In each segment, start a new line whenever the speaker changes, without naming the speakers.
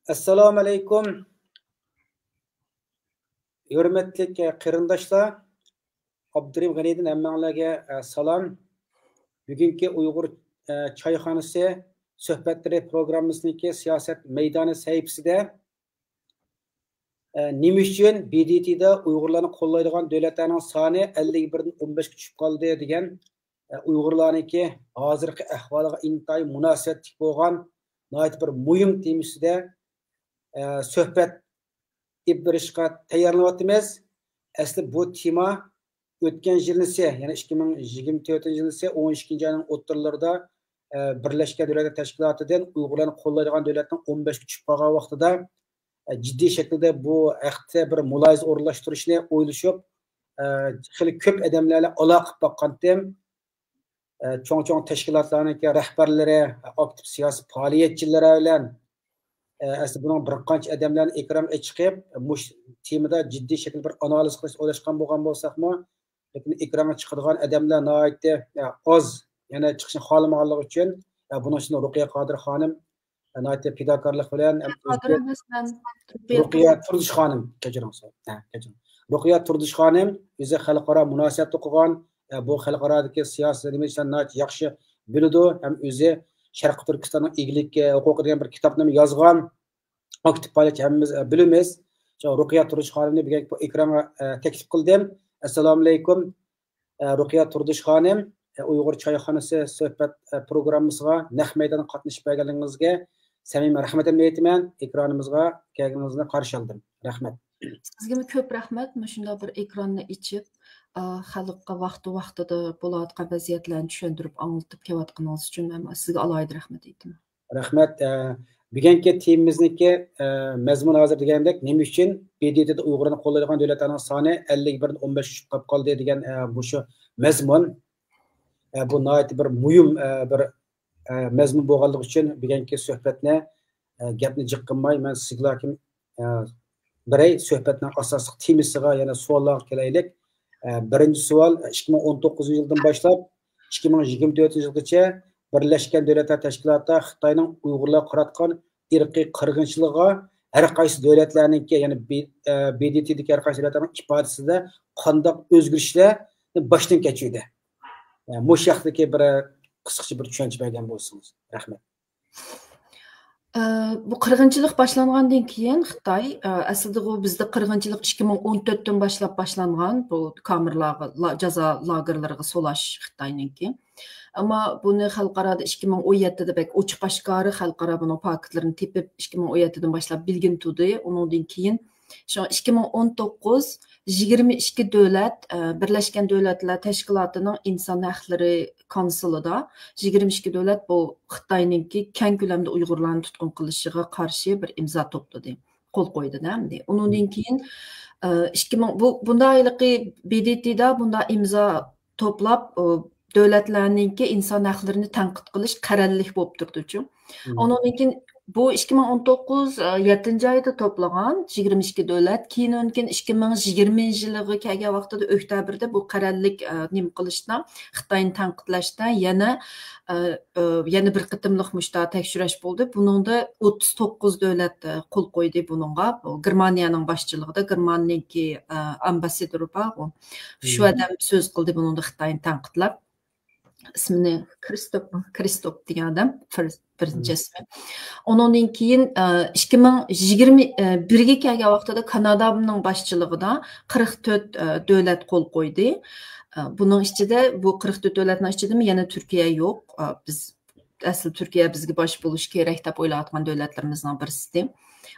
Assalomu alaykum. Hurmatli qarindoshlar, Abdurim G'aniydan hammanglarga salom. Bugungi Uyg'ur choyxonasi suhbatlari programmasining siyosat maydoni sahifasida nima uchun BDTda Uyg'urlarni qo'llaydigan davlatlarning soni 51 dan 15 ga tushib qoldi degan Uyg'urlarniki hozirgi ahvoliga intayin munosabatli bo'lgan bir muhim temasida suhbat berishga tayyorlanayapmiz. Asli bu tema o'tgan yilnisi, ya'ni 2024-yilnisi 12 oyning o'rtalarida Birlashgan Davlatlar Tashkilotidan Uyg'urlarni qo'llaydigan davlatning 15 ga tushib qolgan vaqtida jiddiy shaklda bu haqda bir mulohaza o'rnashtirishni o'ylashib, xili ko'p odamlarga aloqa qilib boqqandim. Cho'ng tashkilotlarning rahbarlari, aktiv siyosiy faoliyatchilari bilan aslida bunun bir qancha odamlarni ekranga chiqib, bu temada jiddiy shaklda bir analiz qilish o'ylashgan bo'lgan bo'lsakmi, lekin ekranga chiqadigan odamlar nihoyatda oz, yana chiqishni xohlamaganligi uchun buning uchun Ruqiya Qodir xonim nihoyatda fidokorlik bilan Ruqiya Turdish xonim, Ruqiya Turdish xonim o'zi xalqaro munosabat o'qigan, bu xalqarodagi siyosat nimani yaxshi biladi, ham o'zi Sharq Turkistonning eglik huquqi degan bir kitobni yozgan. Aktiv faoliyatchi hammamiz bilamiz. Ruqiya Turdish xonimni bugun bu ekranga taklif qildim. Assalomu alaykum. Ruqiya Turdish xonim, Uyg'ur choyxonasi suhbat programmasiga naq maydonda qatnashib berganingizga samimiy rahmatimni aytaman. Ekranimizga kelganingizni qarshi oldim. Rahmat.
Sizga ko'p rahmat. Shunday bir ekronni ichib, xalqqa vaqtida bo'layotgan vaziyatlarni tushuntirib, anglitib kelayotganingiz uchun men sizga alohida rahmat aytaman.
Rahmat. Bugungi temamizniki mazmun hozir degandek, nima uchun BDTda Uyg'urlarni qo'llaydigan davlatlarning soni 51 dan 15 tushib qoldi degan bu shu mazmun. Bu nihoyat bir muhim bir mazmun bo'lganligi uchun bugungi suhbatni gapni jiq qilmay men sizlarga biray suhbatning asosiy temasiga yana savollar kelaylik. Birinchi savol 2019-yildan boshlab 2024-yilgacha Birlashgan Davlatlar Tashkiloti Xitoyning Uyg'urlarga qaratgan irqiy qirg'inchiligiga har qaysi davlatlarningki, ya'ni BDTdagi har qaysi davlatlarning ifodasida qanday o'zgarishlar boshdan kechirdi. Bu shaxsdagi bir qisqacha bir tushuncha bergan bo'lsangiz. Rahmat.
Bu qirg'inchilik boshlangandan keyin Xitoy aslida bu bizda qirg'inchilik 2014dan boshlab boshlangan, bu kamerlarga, jazo lagerlariga solash Xitoyninki. Ammo buni xalqarada 2017da bek ochiq oshkora xalqaro buni faktlarini tepib 2017dan boshlab bilgin tudi. Undan keyin şu 2019 22 davlat Birlashgan Davlatlar Tashkilotining inson huquqlari konsulida 22 davlat bu Xitoyninki keng ko'lamda Uyg'urlarni tutqun qilishiga qarshi bir imzo to'pladi, qo'l qo'ydi-da. Undan keyin 2000 bundayliqi BDTda bunda imzo to'plab davlatlarningki inson huquqlarini tanqid qilish qarorlik bo'lib turdi-chu. Undan keyin bu 2019 7-oyda to'plagan 22 davlat, keyin 2020-yiliga kelgan vaqtida oktabrda bu qarorlik nima qilishda, Xitoyni tanqidlashda yana bir qitimliq mushta tekshirish bo'ldi. Buningda 39 davlat qo'l qo'ydi buningga. Germaniyaning boshchiligida Germaniyaningki ambassadori bor. Shu odam so'z qildi buningda Xitoyni tanqidlab. İsmini Kristop degan odam, birinchi ismi. Ondan keyin 2021ga kelgan vaqtida Kanadaning boshchiligida 44 davlat qo'l qo'ydi. Buning ichida bu 44 davlatning ichida yana Turkiya yo'q. Biz asl Turkiya bizga bosh bo'lishi kerak deb o'ylayotgan davlatlarimizning birisi.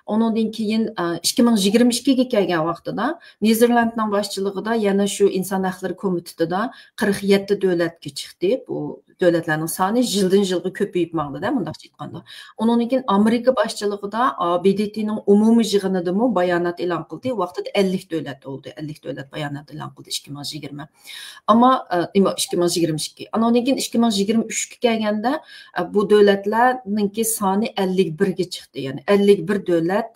Ondan keyin 2022ga kelgan vaqtida Niderlandning boshchiligida yana shu inson huquqlari komitetida 47 davlatga chiqdi. Bu davlatlarning soni yildan yilga ko'payib maqdi-da, bunday aytganda. Ondan keyin Amerika boshchiligida BDTning umumiy yig'inida bayonot e'lon qildi. Vaqtida 50 davlat bo'ldi. 50 davlat bayonot e'lon qildi 2020. Ammo 2022. Ondan keyin 2023ga kelganda bu davlatlarningki soni 51 ga chiqdi. Ya'ni 51 davlat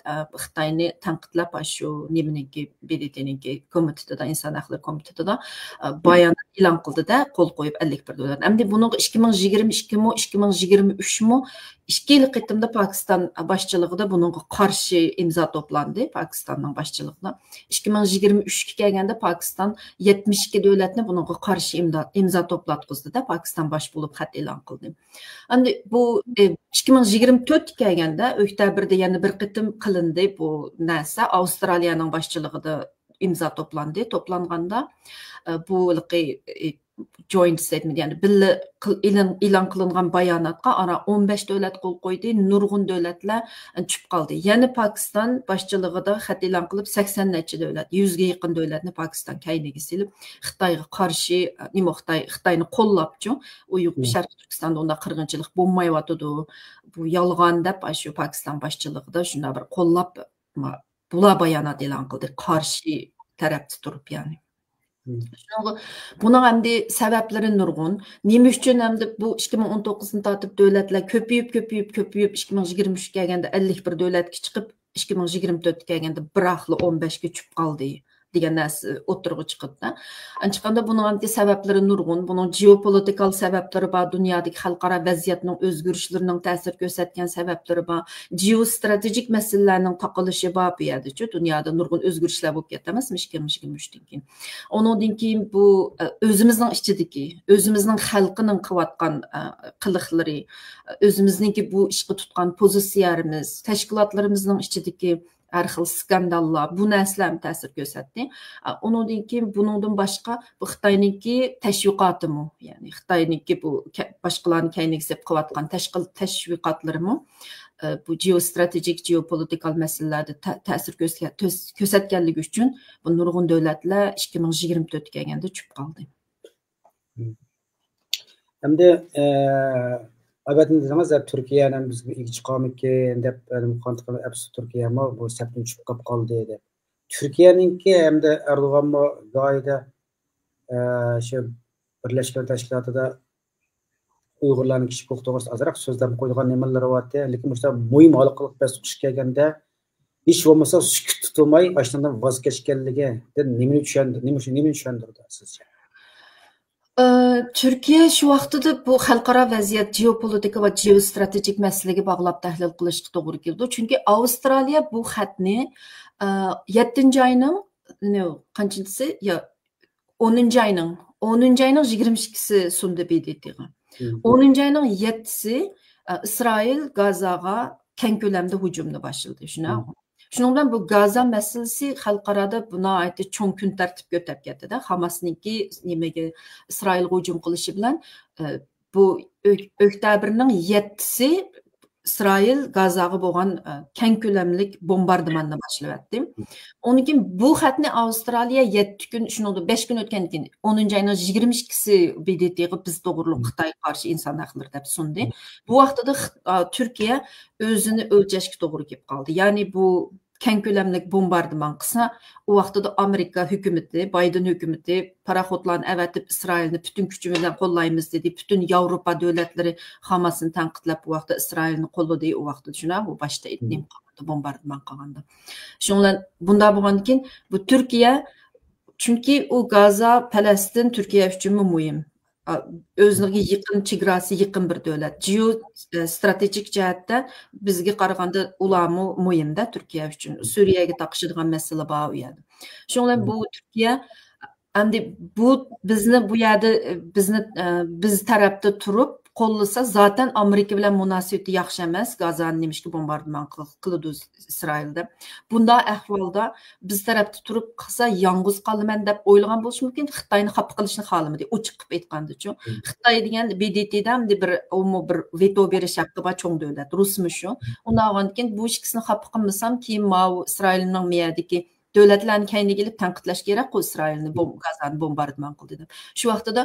Xitoyni tanqidlab shu nimaninki BDTninki komitetida, inson huquqlari komitetida bayonot e'lon qildida, qo'l qo'yib 51 davlat. Endi buning 2022 mi, 2023 mi ikki yil qitimda Pokiston boshchiligida buningga qarshi imzo to'plandi, Pokistonning boshchiligida. 2023 ga kelganda Pokiston 72 davlatni buningga qarshi imzo to'platqizdi-da, Pokiston bosh bo'lib xat e'lon qildi. Endi bu 2024 ga kelganda oktyabrdda yana bir qitim qilindi bu narsa, Avstraliyaning boshchiligida imzo to'planganda bu joint statement, ya'ni birga e'lon qilingan bayonotga ana 15 davlat qo'l qo'ydi, nurg'un davlatlar tushib qoldi. Ya'ni Pokiston boshchiligida xat e'lon qilib 80 necha davlat, 100 ga yaqin davlatni Pokiston kayniga silib, Xitoyga qarshi Xitoyni qo'llabchi, u Sharqiy Turkistonda unda qirg'inchilik bo'lmayotdi, bu yolg'on deb shu Pokiston boshchiligida shunda bir qo'llab bular bayonot e'lon qildi, qarshi tarafda turib, ya'ni. Bunun endi sabablari nurg'un. Nima uchun endi bu 2019 tortib davlatlar ko'payib 2023 ga kelganda 51 davlatga chiqib, 2024 ga kelganda biroqli 15 ga tushib qoldi degan narsa o'tirg'i chiqdi. Chiqqanda buning endi sabablari nurg'un. Buning geopolitikal sabablari bor, dunyodagi xalqaro vaziyatning o'zgarishlarining ta'sir ko'rsatgan sabablari bor, geostrategik masalalarning taqilishi bor bu yerda-chi, dunyoda nurg'un o'zgarishlar bo'lib ketamiz 2023 dan keyin. Ondan keyin bu o'zimizning ichidagi, o'zimizning xalqining qilayotgan qiliqlari, o'zimizningki bu ishga tutgan pozitsiyamiz, tashkilotlarimizning ichidagi har xil skandallar, bu narsalar ta'sir ko'rsatdi. Ondan keyin buningdan boshqa bu Xitoyningki tashviqotimi, ya'ni Xitoyningki bu boshqalarni kaynigsib qilayotgan tashviqotlarimi bu geostrategik, geopolitikal masalalarda ta'sir ko'rsatganligi uchun bu nurg'un davlatlar 2024 ga kelganda tushib qoldi.
Endi albatta dedingiz, Turkiyaning bizga ega chiqamikin deb qanday qilib Turkiya bu sapdan tushib qoldi deb. Turkiyaningki hamda Erdo'g'anmi go'yoda shu Birlashgan Tashkilotida Uyg'urlarning kishi huquq to'g'risida azroq so'zlar qo'ygan nimalari bor-da, lekin bu muhim haloqlik bas chiqish kelganda hech bo'lmasa sukut tutmay ashundan voz kechganligi nimani tushundirdi sizcha?
Türkiye şu vaqtida bu xalqaro vaziyat, geopolitika va geostrategik masalaga bog'lab tahlil qilishga to'g'ri keldi. Chunki Avstraliya bu xatni 7-oyning qanchinchisi, yo 10-oyning 22-si sundi BDTga. 10-oyning 7-si İsrail Gazaga keng ko'lamda hujumni boshladi. Shuning bilan bu Gaza masalasi xalqarada buna oid cho'ng kun tartib ko'tab ketdi-da. Hamasningki nimaga Isroilga hujum qilishi bilan bu oktyabrning 7-si İsrail Gazaga bo'lgan keng ko'lamlik bombardimonni boshlayapti. Ondan keyin bu xatni Avstraliya 7 kun, shuningdek 5 kun o'tgandan keyin 10-oyning 22-si BDTga biz to'g'riliq Xitoyga qarshi inson haqlari deb sundi. Bu vaqtda Turkiya o'zini o'lchashga to'g'ri kelib qoldi. Ya'ni bu keng ko'lamlik bombardimon qilsa, u vaqtda Amerika hukumati, Biden hukumati paraxodlarni avatib Isroilni butun kuchi bilan qo'llaymiz dedi. Butun Yevropa davlatlari Hamasni tanqidlab bu vaqtda Isroilni qo'lladi. U vaqtda shuna bu boshda etnim bombardimon qilganda. Shundan bunda bo'lgandan keyin bu Turkiya, chunki u Gaza, Falastin Turkiya uchun muhim. O'ziga yaqin chegarasi yaqin bir davlat. Geostrategik jihatdan bizga qaraganda ularmi muhimda Turkiya uchun. Suriyaga taqishadigan masala bor u yerda. Shundan bu Turkiya endi bu bizni bu yerda biz tarafda turib qo'llasa zaten Amerika bilan munosabati yaxshi emas. Gazani nimishga bombardimon qiladi Isroilda. Bunda ahvolda biz tarafda turib qilsa yolg'iz qolaman deb o'ylagan bo'lishi mumkin. Xitoyni xafa qilishni xohlamadi. Ochiq qilib aytganda-chi. Xitoy degan BDTdan bir veto berish haqqi bor cho'ng davlat. Rusmi shu. Undan keyin bu ikkisini xafa qilmasam, keyin Isroilning miyadagi davlatlarni kayniga kelib tanqidlash kerak-ku Isroilni Gazani bombardimon qildi deb. Shu vaqtida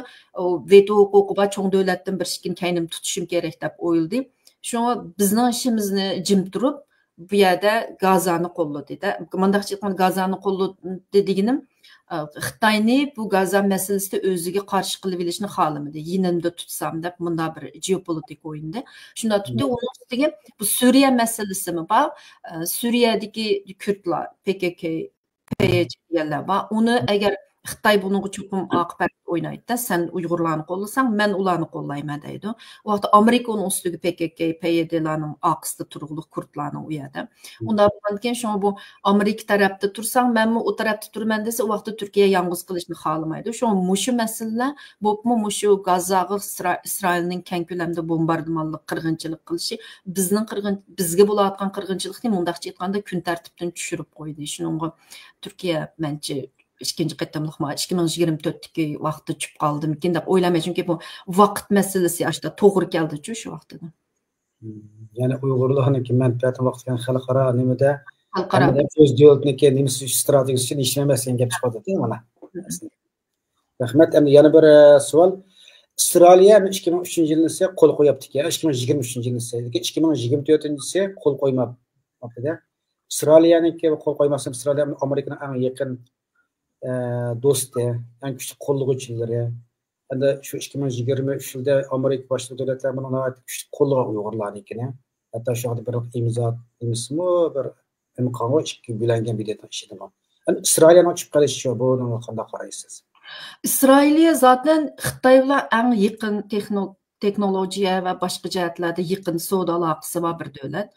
veto huquqi bor cho'ng davlatdan bir ishkin kaynim tutishim kerak deb o'yladi. Shunga bizning ishimizni jim turib bu yerda Gazani qo'lladi-da. Mandaqchi Gazani qo'lladi deganim Xitoyni bu Gaza masalasida o'ziga qarshi qilib olishni xohlamadi. Yinimda tutsam deb bunda bir geopolitik o'yinda. Shunda tutdi. Uning ustiga bu Suriya masalasimi bor. Suriyadagi Kurdlar, PKK, PYD bor. Uni agar Xitoy bunga cho'qim oqibat o'ynaydi. Sen Uyg'urlarni qo'llasang, men ularni qo'llayman deydi. U vaqtda Amerika uning ustiga PKK, PYDlarning oqisida turug'liq kurdlarning u yerda. Unda bo'lgan shunga bu Amerika tarafda tursang, menmi u tarafda turman desa, u vaqtda Turkiya yolg'iz qilishni xohlamaydi. Shunga mushu masalalar, bo'pmi mushu Gazzaga Isroilning keng ko'lamda bombardimonlik, qirg'inchilik qilishi bizga bo'layotgan qirg'inchilikni mundaqcha aytganda kun tartibdan tushirib qo'ydi. Shunga Turkiya menchi ikkinchi qatamliq 2024dagi vaqtda tushib qoldimikin deb o'ylamayman, chunki bu vaqt masalasi ashta to'g'ri keldi-chu shu vaqtida.
Ya'ni Uyg'urlarniki manfaati vaqtgan xalqaro nimada
Xalqaro
o'z davlatniki nimasi strategiyasi uchun ishlamasdan gap chiqadi mana. Rahmat. Endi yana bir savol. Avstraliya 2003-yilda esa qo'l qo'yapti ekan, 2023-yilda esa, 2024-yilda esa qo'l qo'ymabdi-da. Avstraliyaniki qo'l qo'ymasa, Avstraliya Amerikaning eng yaqin do'sti, eng kuchli qo'llovchilari. Endi shu 2023 yilda Amerika boshqa davlatlar buni kuchli qo'llagan Uyg'urlarnikini. Hatto shu bir imzo emasmi, bir imkon ikki bilangan bilet ishidimi. Endi Avstraliyaning chiqib qolishi buni qanday qaraysiz?
Isroiliya zaten Xitoy bilan eng yaqin texnologiya va boshqa jihatlarda yaqin savdo aloqasi bor bir davlat.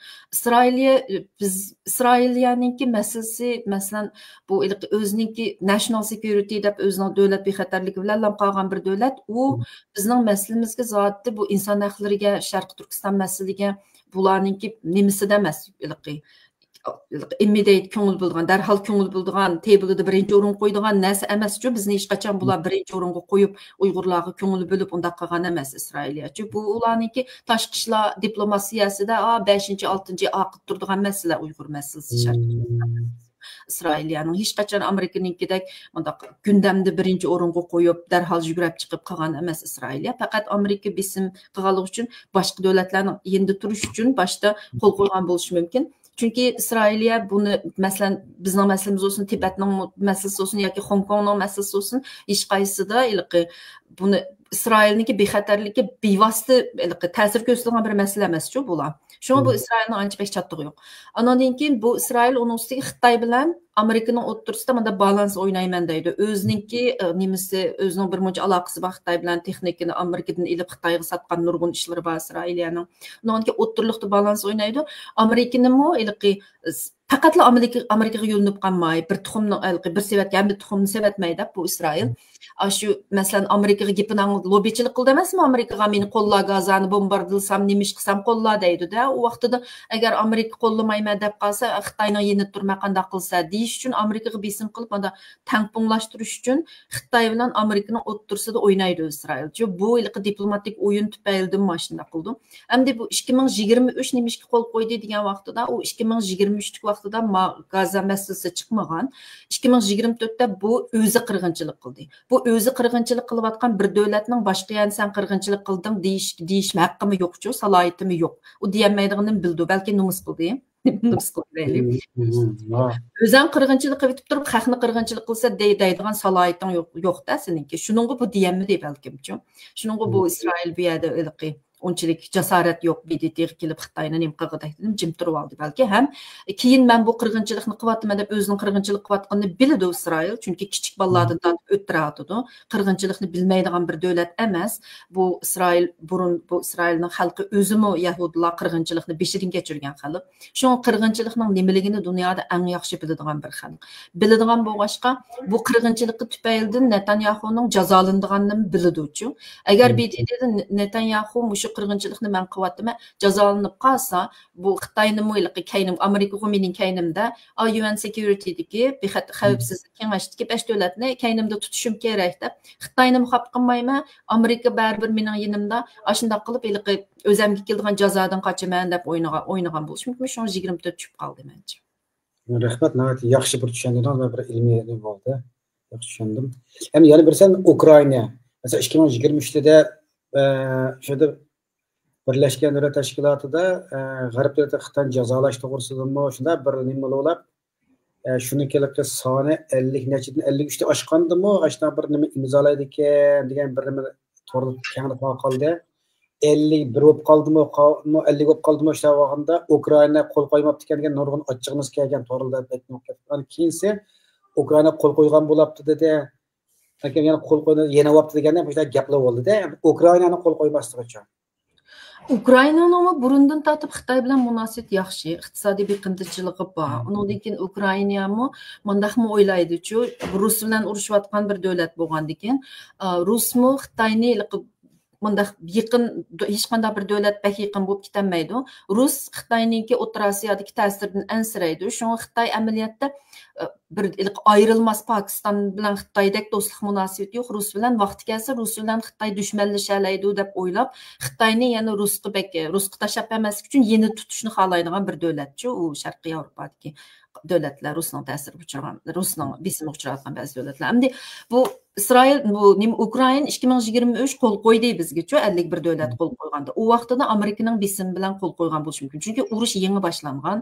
Isroiliyaningki masalasi, masalan, bu o'ziningki national security deb o'zining davlat bexatarligi bilan qolgan bir davlat. U bizning masalamizga zotda bu inson haqlariga, Sharq Turkiston masalasiga bularningki nimasida emas, immediate ko'ngil bo'lgan, darhol ko'ngil bo'lgan, tablida birinchi o'rin qo'ydigan narsa emas-ku. Bizni hech qachon bular birinchi o'ringa qo'yib, Uyg'urlarga ko'ngil bo'lib unda qilgan emas Isroiliyachi. Bu ularningki tashqi ishlar diplomatiyasida 5-6 oqib turadigan masala Uyg'ur masalasi Sharq Isroiliyaning hech qachon Amerikaninkidek undaq gündamda birinchi o'ringa qo'yib, darhol yugurib chiqib qilgan emas Isroiliya. Faqat Amerika bisim qilganlik uchun boshqa davlatlarning endi turish uchun boshda qo'l qo'ygan bo'lishi mumkin. Chunki Isroiliya buni masalan bizning masalamiz olsun, Tibetning masalasi olsun yoki Hong Kongning masalasi olsun, hech qaysida buni Isroilniki bexatarligi bevosita ta'sir ko'rsatadigan bir masala emas-ku bular. Shunga bu Isroilning ancha pek chattig'i yo'q. Andan keyin bu Isroil uning ustiga Xitoy bilan Amerikaning o'rtasida mana balans o'ynayman deydi. O'zininki nimasi, o'zining bir muncha aloqasi bor Xitoy bilan, texnikani Amerikadan ilib Xitoyga sotgan nurg'un ishlari bor Isroiliyaning. Undan keyin o'rtalikda balans o'ynaydi. Amerikanimi faqatla Amerikaga yo'linib qolmay, bir tuxumni bir sevatga bir tuxumni sevatmaydi deb bu Isroil. Shu masalan Amerikaga gapini lobbichilik qildi emasmi? Amerikaga meni qo'llar Gazani bombardilsam, nima ish qilsam qo'llar deydi-da. U vaqtida agar Amerika qo'llamayman deb qolsa, Xitoyning yenib turmay qanday qilsa deyish uchun Amerikaga besim qilib, mana tangpunglashtirish uchun Xitoy bilan Amerikaning o'rtasida o'ynaydi Isroil. Bu diplomatik o'yin tufaylidan mashina qildim. Endi bu 2023 nima ishga qo'l qo'ydi degan vaqtida, u 2023 vaqtida Gaza masalasi chiqmagan. 2024da bu o'zi qirg'inchilik qildi. Bu o'zi qirg'inchilik qilayotgan bir davlatning boshqa yana sen qirg'inchilik qilding deyish haqqimi yo'q-ku, salohiyatimi yo'q. U deyolmaydiganini bildi, balki nomus qildi. Nomus qildi. O'zing qirg'inchilik qilib turib, xalqni qirg'inchilik qilsa deydigan salohiyating yo'q-da seninki. Shuningga bu deyolmaydi balkim-ku. Shuningga bu Isroil bu yerda unchalik jasorat yo'q BDTga kelib Xitoyni nima qildi dedim, jim turib oldi balki ham. Keyin men bu qirg'inchilikni qilyapman deb o'zining qirg'inchilik qilayotganini biladi Isroil, chunki kichik bolalardan tortib o'tiradi. Qirg'inchilikni bilmaydigan bir davlat emas. Bu Isroil bu Isroilning xalqi o'zimi Yahudilar qirg'inchilikni beshidan kechirgan xalq. Shu qirg'inchilikning nimaligini dunyoda eng yaxshi biladigan bir xalq. Biladigan bo'lg'achqa bu qirg'inchilikni tufaylidan Netanyahuning jazolanadiganini biladi-ku. Agar BDTda Netanyahu mushu qirg'inchilikni men qilyapman, jazolanib qolsa, bu Xitoyning kaynim Amerikaga mening kaynimda UN Security'dagi xavfsizlik kengashidagi 5 davlatni kaynimda tutishim kerak deb Xitoyni muxab qilmayman, Amerika baribir mening yonimda shunday qilib o'zimga keladigan jazodan qochaman deb o'ynagan bo'lish mumkin. Shu 24 tushib qoldi mencha.
Rahmat, nihoyat yaxshi bir tushundim va bir ilmiy bo'ldi. Yaxshi tushundim. Endi yana bir Ukraina. Mesela 2023'de şurada Birleşken Devletler Teşkilatı'da Garip Devletler Xitoyni jazolash to'g'risidami shunda bir nima bo'lib, shuningki soni 50 nechidan 53 oshgandimi, ashuna bir nima imzolaydi ekan degan bir nima to'g'ri kenglik qoldi. 51 bo'lib qoldimi, 50 bo'lib qoldimi o'sha vaqtda Ukraina qo'l qo'ymabdi ekan degan nurg'un ochiqimiz kelgan to'g'rilab aytmoqda. Keyinsa Ukraina qo'l qo'ygan bo'libdi dedi. Lekin yana qo'l qo'ydi, yana olibdi deganda bu yerda gaplar bo'ldi-da, Ukrainani qo'l qo'ymasligi uchun.
Ukrainanın burundan tatib Xitoy bilan munosabat yaxshi, iqtisodiy beqindichiligi bor. Undan keyin Ukrainami mundaqmi o'ylaydi-chu, Rus bilan urushayotgan bir davlat bo'lgandan keyin, Rusmi Xitoyni mundaq yaqin hech qanday bir davlat bak yaqin bo'lib ketolmaydi. Rus Xitoyningki O'rta Osiyodagi ta'siridan ansiraydi. Shunga Xitoy amaliyotda bir ayrılmaz Pakistan bilan Xitoydek do'stlik munosabati yo'q. Rus bilan vaqti kelsa Rus bilan Xitoy dushmanlashalaydi deb o'ylab, Xitoyni yana Rusga tashlab emaslik uchun yeni tutishni xohlaydigan bir davlatchi u Sharqiy Yevropadagi davlatlar, Rusning ta'siriga uchragan, Rusning bisimiga uchrayotgan ba'zi davlatlar. Endi bu İsrail, bu Ukrayna 2023 qo'l qo'ydi bizgacha 51 davlat qo'l qo'yganda. U vaqtida Amerikaning bisimi bilan qo'l qo'ygan bo'lishi mumkin. Chunki urush yangi boshlangan.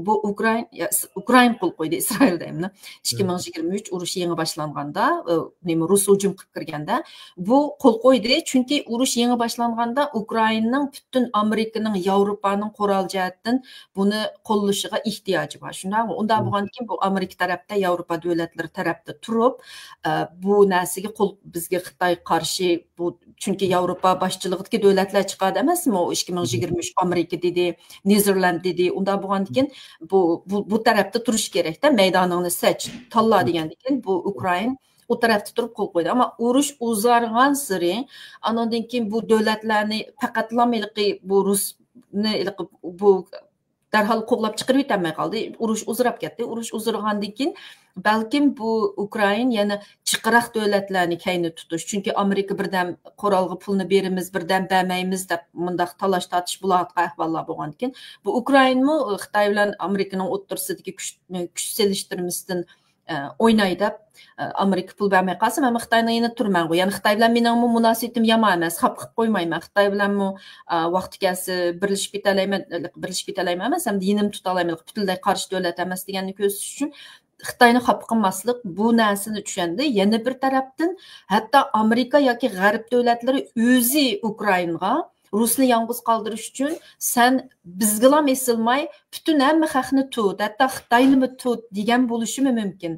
Bu Ukrayna qo'l qo'ydi İsrail deyman. 2023 urush yangi boshlanganda, Rus hujum qilib kirganda bu qo'l qo'ydi. Chunki urush yangi boshlanganda Ukraynaning butun Amerikaning, Yevropaning qo'ral jihatdan buni qo'llashiga ehtiyoji bor. Shundaqmi? Unda bo'lgandan keyin bu Amerika tarafda, Yevropa davlatlari tarafda turib bu narsaga bizga Xitoy qarshi bu chunki Yevropa boshchiligidagi davlatlar chiqadi emasmi? 2023 Amerika dedi, Niderland dedi. Unda bo'lgandan keyin bu tarafda turish kerak-da, maydoningni sech, tanla degandan keyin bu Ukraina o tarafda turib qo'l qo'ydi. Ammo urush uzargan sari, andan keyin bu davlatlarni faqatlamiliqi bu Rusni bu darhol qo'llab chiqarib yetmay qoldi. Urush uzrab ketdi. Urush uzirgandan keyin balkim bu Ukraina yana chiqaraq davlatlarni kayni tutish. Chunki Amerika birdan qurolga pulni berimiz, birdan bermaymiz deb mundaq talash tatish bo'layotgan ahvollar bo'lgandan keyin bu Ukrainami Xitoy bilan Amerikaning o'rtasidagi kuch selishtirmasdan o'ynaydi deb Amerika pul bermay qolsa, men Xitoyni yana turman. Ya'ni Xitoy bilan mening munosabatim yomon emas, xap qilib qo'ymayman. Xitoy bilan vaqti kelsa birlashib ketalayman emas, hamda yenim tuta olmayman. Butunlay qarshi davlat emas deganni ko'rsatish uchun Xitoyni xap qilmaslik bu narsani tushandi. Yana bir tarafdan hatto Amerika yoki G'arb davlatlari o'zi Ukrainaga Rusni yolg'iz qoldirish uchun sen bizga esilmay butun hamma xalqni tut, hatto Xitoyni tut degan bo'lishi mumkin.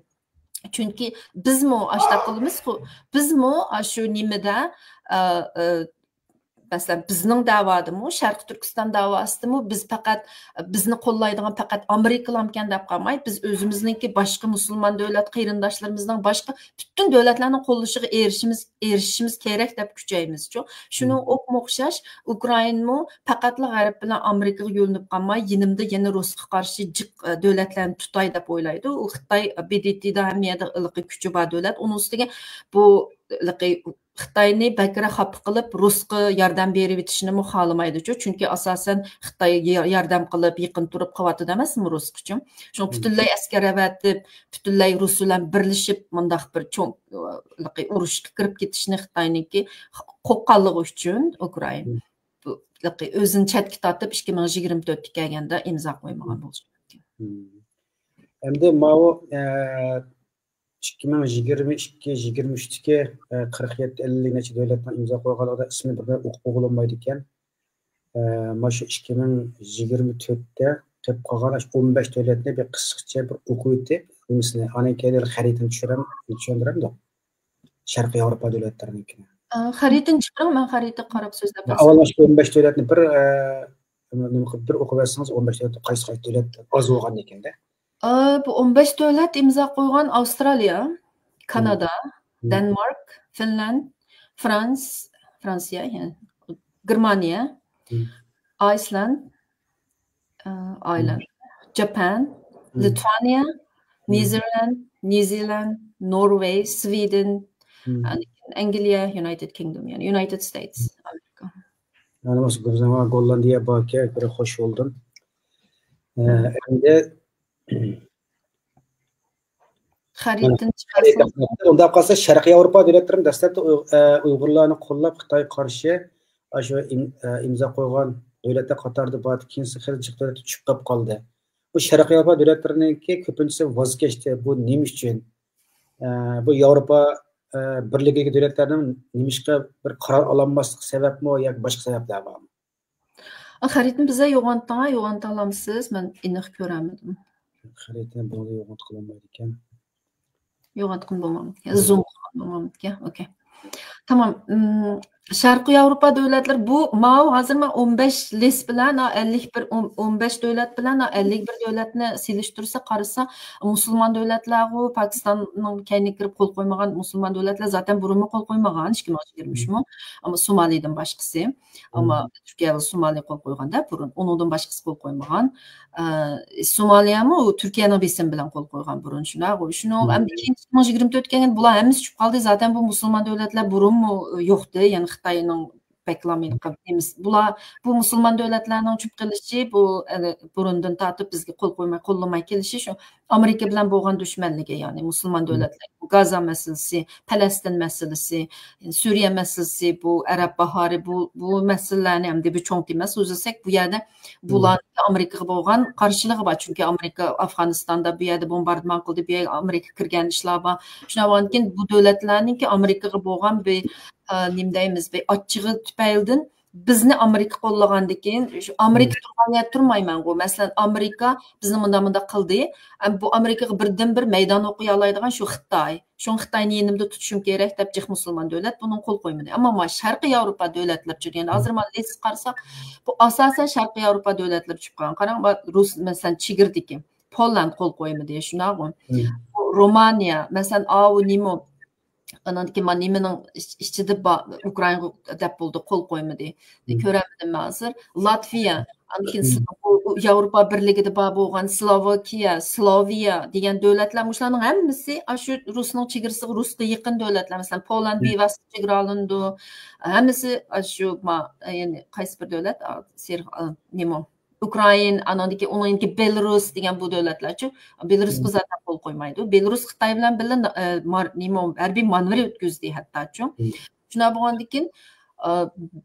Chunki bizmi ashta qilamiz-ku, bizmi shu nimada masalan bizning da'vodimi, Sharq Turkiston da'vosidimi biz faqat bizni qo'llaydigan faqat Amerikalamkan deb qolmay, biz o'zimizningki boshqa musulmon davlat qarindoshlarimizning boshqa butun davlatlarning qo'llashiga erishishimiz kerak deb kuchaymiz-ku. Shuni o'xshash Ukrainami faqatla G'arb bilan Amerikaga yo'linib qolmay, yinimda yana Rusga qarshi jiq davlatlarni tutay deb o'ylaydi. U Xitoy BDTda hamiyada ilqi kuchi bor davlat. Uning ustiga bu Xitoyni bakra xap qilib Rusga yordam berib etishni xohlamaydi-ku. Chunki asosan Xitoy yordam qilib yaqin turib qilyapti emasmi Rus uchun. Shu butunlay askar avatib, butunlay Rus bilan birlashib mundaq bir cho'ng urushga kirib ketishni Xitoyniki qo'qqanligi uchun Ukraina o'zini chetga tortib 2024 ga kelganda imzo qo'ymagan bo'lishi mumkin.
Endi mau 2022-23'deki 47-50 neçe devletten imza koyganlarda ismi bir o'g'ilmaydi ekan. Mana shu 2024'te qilib qolgan 15 davlatni bir qisqacha bir o'qib o'tib, misli anakaylar xaritani tushundiramda. Sharqiy Yevropa davlatlarinikini.
Xaritani chiqaring, men xarita qarab so'zlab
beraman. Avval shu 15 davlatni bir o'qib olsangiz 15 davlat qaysi davlat oz bo'lgan ekanda.
Bu 15 davlat imzo qo'ygan Avstraliya, Kanada, Denmark, Finland, Fransiya, yani Germaniya, Iceland, Japan, Lithuania, New Zealand, Norway, Sweden, Angliya, United Kingdom, yani United States, Amerika.
Yani o zaman Gollandiya bakıya bir hoş oldum. Endi
xaritani
unda qolsa Sharqiy Yevropa davlatlarini dastlabda Uyg'urlarni qo'llab Xitoy qarshi shu imzo qo'ygan davlatlar qatorida bor, keyin xiljiq davlat tushib qoldi. Bu Sharqiy Yevropa davlatlariniki ko'pincha voz kechdi. Bu nima uchun? Bu Yevropa birligiga davlatlarning nimishqa bir qaror ololmaslik sababmi yoki boshqa sabablar bormi?
Xaritani biza yo'g'onta olamsiz, men aniq ko'ramadim.
Xaritani buni yo'g'ont qilolmaydi ekan.
Yo'qotqin bo'lmadik. Zoom bo'lmadik. Okay. Tamam. Sharqiy Yevropa davlatlar bu hozir 15 list bilan 51 15 davlat bilan 51 davlatni selishtirsa qarasa musulmon davlatlar Pokistonning keyinga kirib qo'l qo'ymagan musulmon davlatlar zaten burunmi qo'l qo'ymagan 2023 ama Somalidan boshqasi ama Turkiya va Somaliya qo'l qo'yganda burun undan boshqasi qo'l qo'ymagan. Somaliyami Turkiyaning besim bilan qo'l qo'ygan burun shuni 2024 kelgan bular hammasi tushib qoldi zaten bu musulmon davlatlar burunmi yo'qdi ya'ni Xitoyning beklamaydi qilamiz. Bu musulmon davlatlarning tushib qilishi bu burundan tortib bizga qo'l qo'llamay kelishi shu Amerika bilan bo'lgan dushmanligi ya'ni musulmon davlatlar bu Gaza masalasi, Falastin masalasi, Suriya masalasi, bu Arab bahori bu masalalarni ham deb cho'nq emas o'zisak bu yerda bular Amerikaga bo'lgan qarshiligi bor chunki Amerika Afg'onistonda bu yerda bombardimon qildi, bu yerga Amerika kirgan ishlar bor. Shundan keyin bu davlatlarningki Amerikaga bo'lgan bir nima deymiz bir ochchig'i tufaylidan bizni Amerika qo'llagandan keyin shu Amerika turmayman bu. Masalan, Amerika bizni bunda qildi. Bu Amerikaga birdan bir maydon o'qiy oladigan shu Xitoy. Shu Xitoyni yenimda tutishim kerak deb jiq musulmon davlat buni qo'l qo'ymadi. Ammo Sharqiy Yevropa davlatlari jurgan. Hozir mana list qarasak, bu asosan Sharqiy Yevropa davlatlari tushib qolgan. Qarang, Rus masalan Chigirdiki, Polland qo'l qo'ymadi, shunaqa. Romaniya, masalan, nima anandaki nimaning ichida Ukraina deb bo'ldi qo'l qo'ymadi. Ko'ramadim hozir. Latviya, Yevropa birligida bo'lgan Slovakiya degan davlatlar mushlarning hammasi shu Rusning chegarasiga Rusga yaqin davlatlar. Masalan, Polland bevosita chegara olindi. Hammasi shu ya'ni qaysi bir davlat nima Ukraina, anandaki onunki Belarus degan bu davlatlarchi Belarusga zaten qo'l qo'ymaydi. Belarus Xitoy bilan birga harbiy manevr o'tkazdi hattochi. Shuna bo'lgandan keyin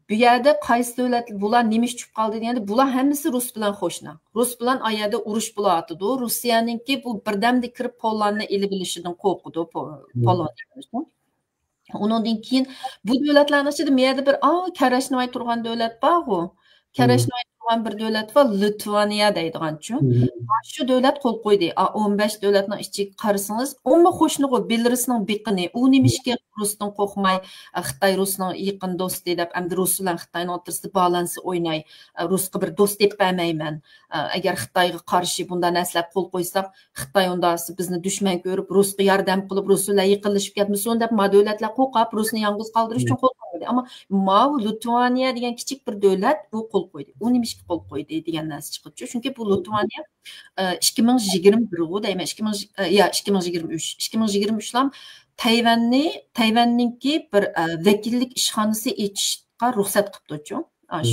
bu yerda qaysi davlat bular nima tushib qoldi deganda bular hammasi Rus bilan qo'shni. Rus bilan ayada urush bo'layotdi. Rossiyaninki bu birdamda kirib Pollandni elib bilishidan qo'rqdi. Polland. Undan keyin bu davlatlarning ichida bu yerda bir qarashmay turgan davlat bor-ku. Qarashmay bir davlat va Litvaniya deydiganchu. Shu davlat qo'l qo'ydi. 15 davlatning ichiga qarasangiz, umuman qo'shni Belarusning biqini, u nimishga Rusdan qo'rqmay, Xitoy Rusning yaqin do'sti deb, endi Rus bilan Xitoyning o'rtasida balansi o'ynay, Rusga bir do'st deb bermayman. Agar Xitoyga qarshi bunday narsalar qo'l qo'ysak, Xitoy unda bizni dushman ko'rib, Rusga yordam qilib, Rus bilan yaqinlashib ketmasin deb davlatlar qo'rqib, Rusni yolg'iz qoldirish uchun qo'l qo'ydi. Ammo Litvaniya degan kichik bir davlat u qo'l qo'ydi. U nimishga qo'l qo'ydi degan narsa chiqibdi. Chunki bu Litvaniya 2021 deyman, 2023 Tayvanninki bir vakillik ishxonasi ochishga ruxsat qilibdi-chu.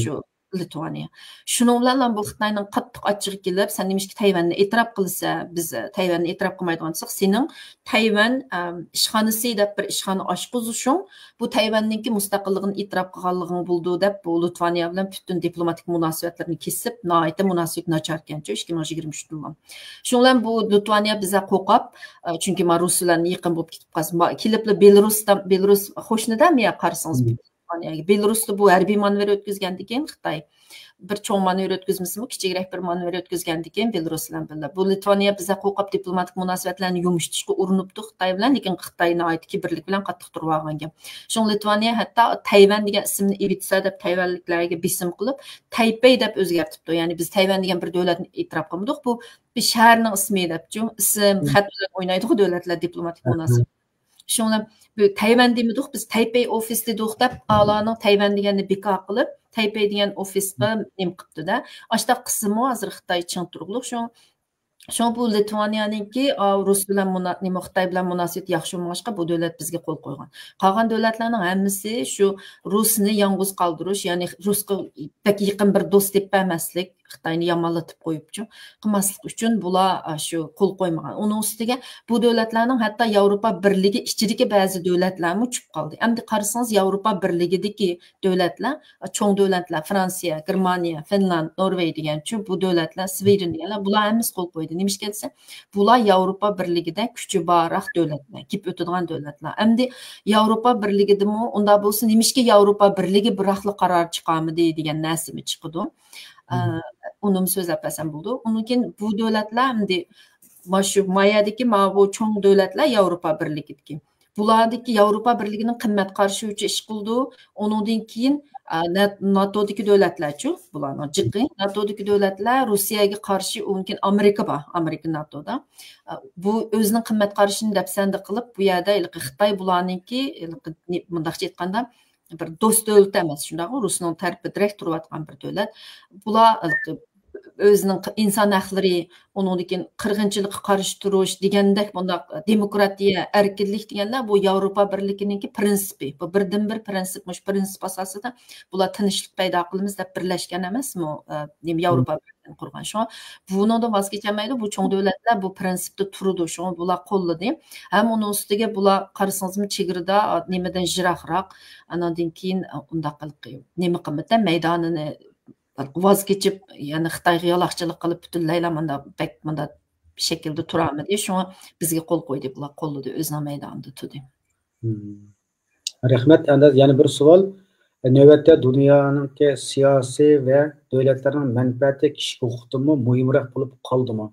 Shu Litvaniya. Shuning bilan bu Xitoyning qattiq achchig'i kelib, sen nimishki Tayvanni e'tirof qilsa, biz Tayvanni e'tirof qilmaydigan bo'lsak, sening Tayvan ishxonasi deb bir ishxona ochqizishing, bu Tayvanninki mustaqilligini e'tirof qilganliging bo'ldi deb bu Litvaniya bilan butun diplomatik munosabatlarni kesib, noita munosabat nachar ekan-chu 2023 yilda. Shuning bilan bu Litvaniya bizga qo'qab, chunki Rus bilan yaqin bo'lib ketib qolsin. Kelib Belarus qo'shnida men qarasangiz Belarusda bu harbiy manevr o'tkazgandan keyin Xitoy bir cho'ng manevr o'tkazmasmi, kichikroq bir manevr o'tkazgandan keyin Belarus bilan birga bu Litvaniya bizga qo'qab diplomatik munosabatlarni yumshatishga urinibdi Xitoy bilan, lekin Xitoyning aytdiki birlik bilan qattiq turib olgan. Shuning Litvaniya hatto Tayvan degan ismni evitsa deb tayvanliklarga bisim qilib, Taipei deb o'zgartiribdi. Ya'ni biz Tayvan degan bir davlatni e'tirof qilmadik, bu bir shaharning ismi debchi, ism xat bilan o'ynaydigan davlatlar diplomatik munosabat. Shundan bu Tayvan demidik, biz Taipei ofis dedik deb a'loning Tayvan deganni bekor qilib, Taipei degan ofisga nim qilibdi-da. Ashta qismi hozir Xitoy chin turg'liq. Shu bu Litvaniyaningki Rus bilan Xitoy bilan munosabat yaxshi bo'lmashqa bu davlat bizga qo'l qo'ygan. Qolgan davlatlarning hammasi shu Rusni yolg'iz qoldirish, ya'ni Rusga pek yaqin bir do'st deb emaslik, Xitoyni yomonlatib qo'yibchi, qilmaslik uchun bular shu qo'l qo'ymagan. Uning ustiga bu davlatlarning hatto Yevropa birligi ichidagi ba'zi davlatlarmi tushib qoldi. Endi qarasangiz Yevropa birligidagi davlatlar, cho'ng davlatlar, Fransiya, Germaniya, Finland, Norvegiya deganchi bu davlatlar, Sweden deganlar, bular hammasi qo'l qo'ydi. Nimishga desa, bular Yevropa birligida kuchi borroq davlatlar, kelib o'tadigan davlatlar. Endi Yevropa birligidimi, unda bo'lsa nimishga Yevropa birligi biroqli qaror chiqarmidi degan narsami chiqdi. Unum so'zlab pasam bo'ldi. Undan keyin bu davlatlar endi Maşu mayadaki ma bu çoğ devletler Avrupa Birliği'deki. Bulardaki Avrupa Birliği'nin kıymet karşı üçü iş kıldığı, onundan keyin NATO'daki devletler çok bularning jiqqi. NATO'daki devletler Rusiyaga qarshi mumkin Amerika bor, Amerika NATO'da. Bu o'zining qimmat qarashini dafsanda qilib, bu yerda Xitoy bularningki mundaqcha aytganda bir do'st davlat emas, shundaqmi? Rusning tarafida direkt turayotgan bir davlat. Bular o'zining inson haqlari, uningdan qirg'inchilikqa qarshi turish degandek bundaq demokratiya, erkinlik deganlar bu Yevropa Birligininki prinsipi. Bu birdan bir prinsip, mush prinsip asosida bular tinchlik paydo qilamiz deb birlashgan emasmi? Yevropa Birligini qurgan. Shu bundan voz kechmaydi. Bu cho'ng davlatlar bu prinsipda turdi. Shu bular qo'lladi. Ham uning ustiga bular qarasangizmi chegarada nimadan jiroqroq, andan keyin undaq qilib nima qilmada maydonini voz kechib, ya'ni Xitoyga yaloqchilik qilib butunlayla manda shaklda turamidi. Shunga bizga qo'l qo'ydi, bular qo'lladi, o'zining maydonida turdi.
Rahmat. Yana bir savol. Navbatda dunyoning siyosiy va davlatlarning manfaati kishilik huquqdan muhimroq bo'lib qoldimi?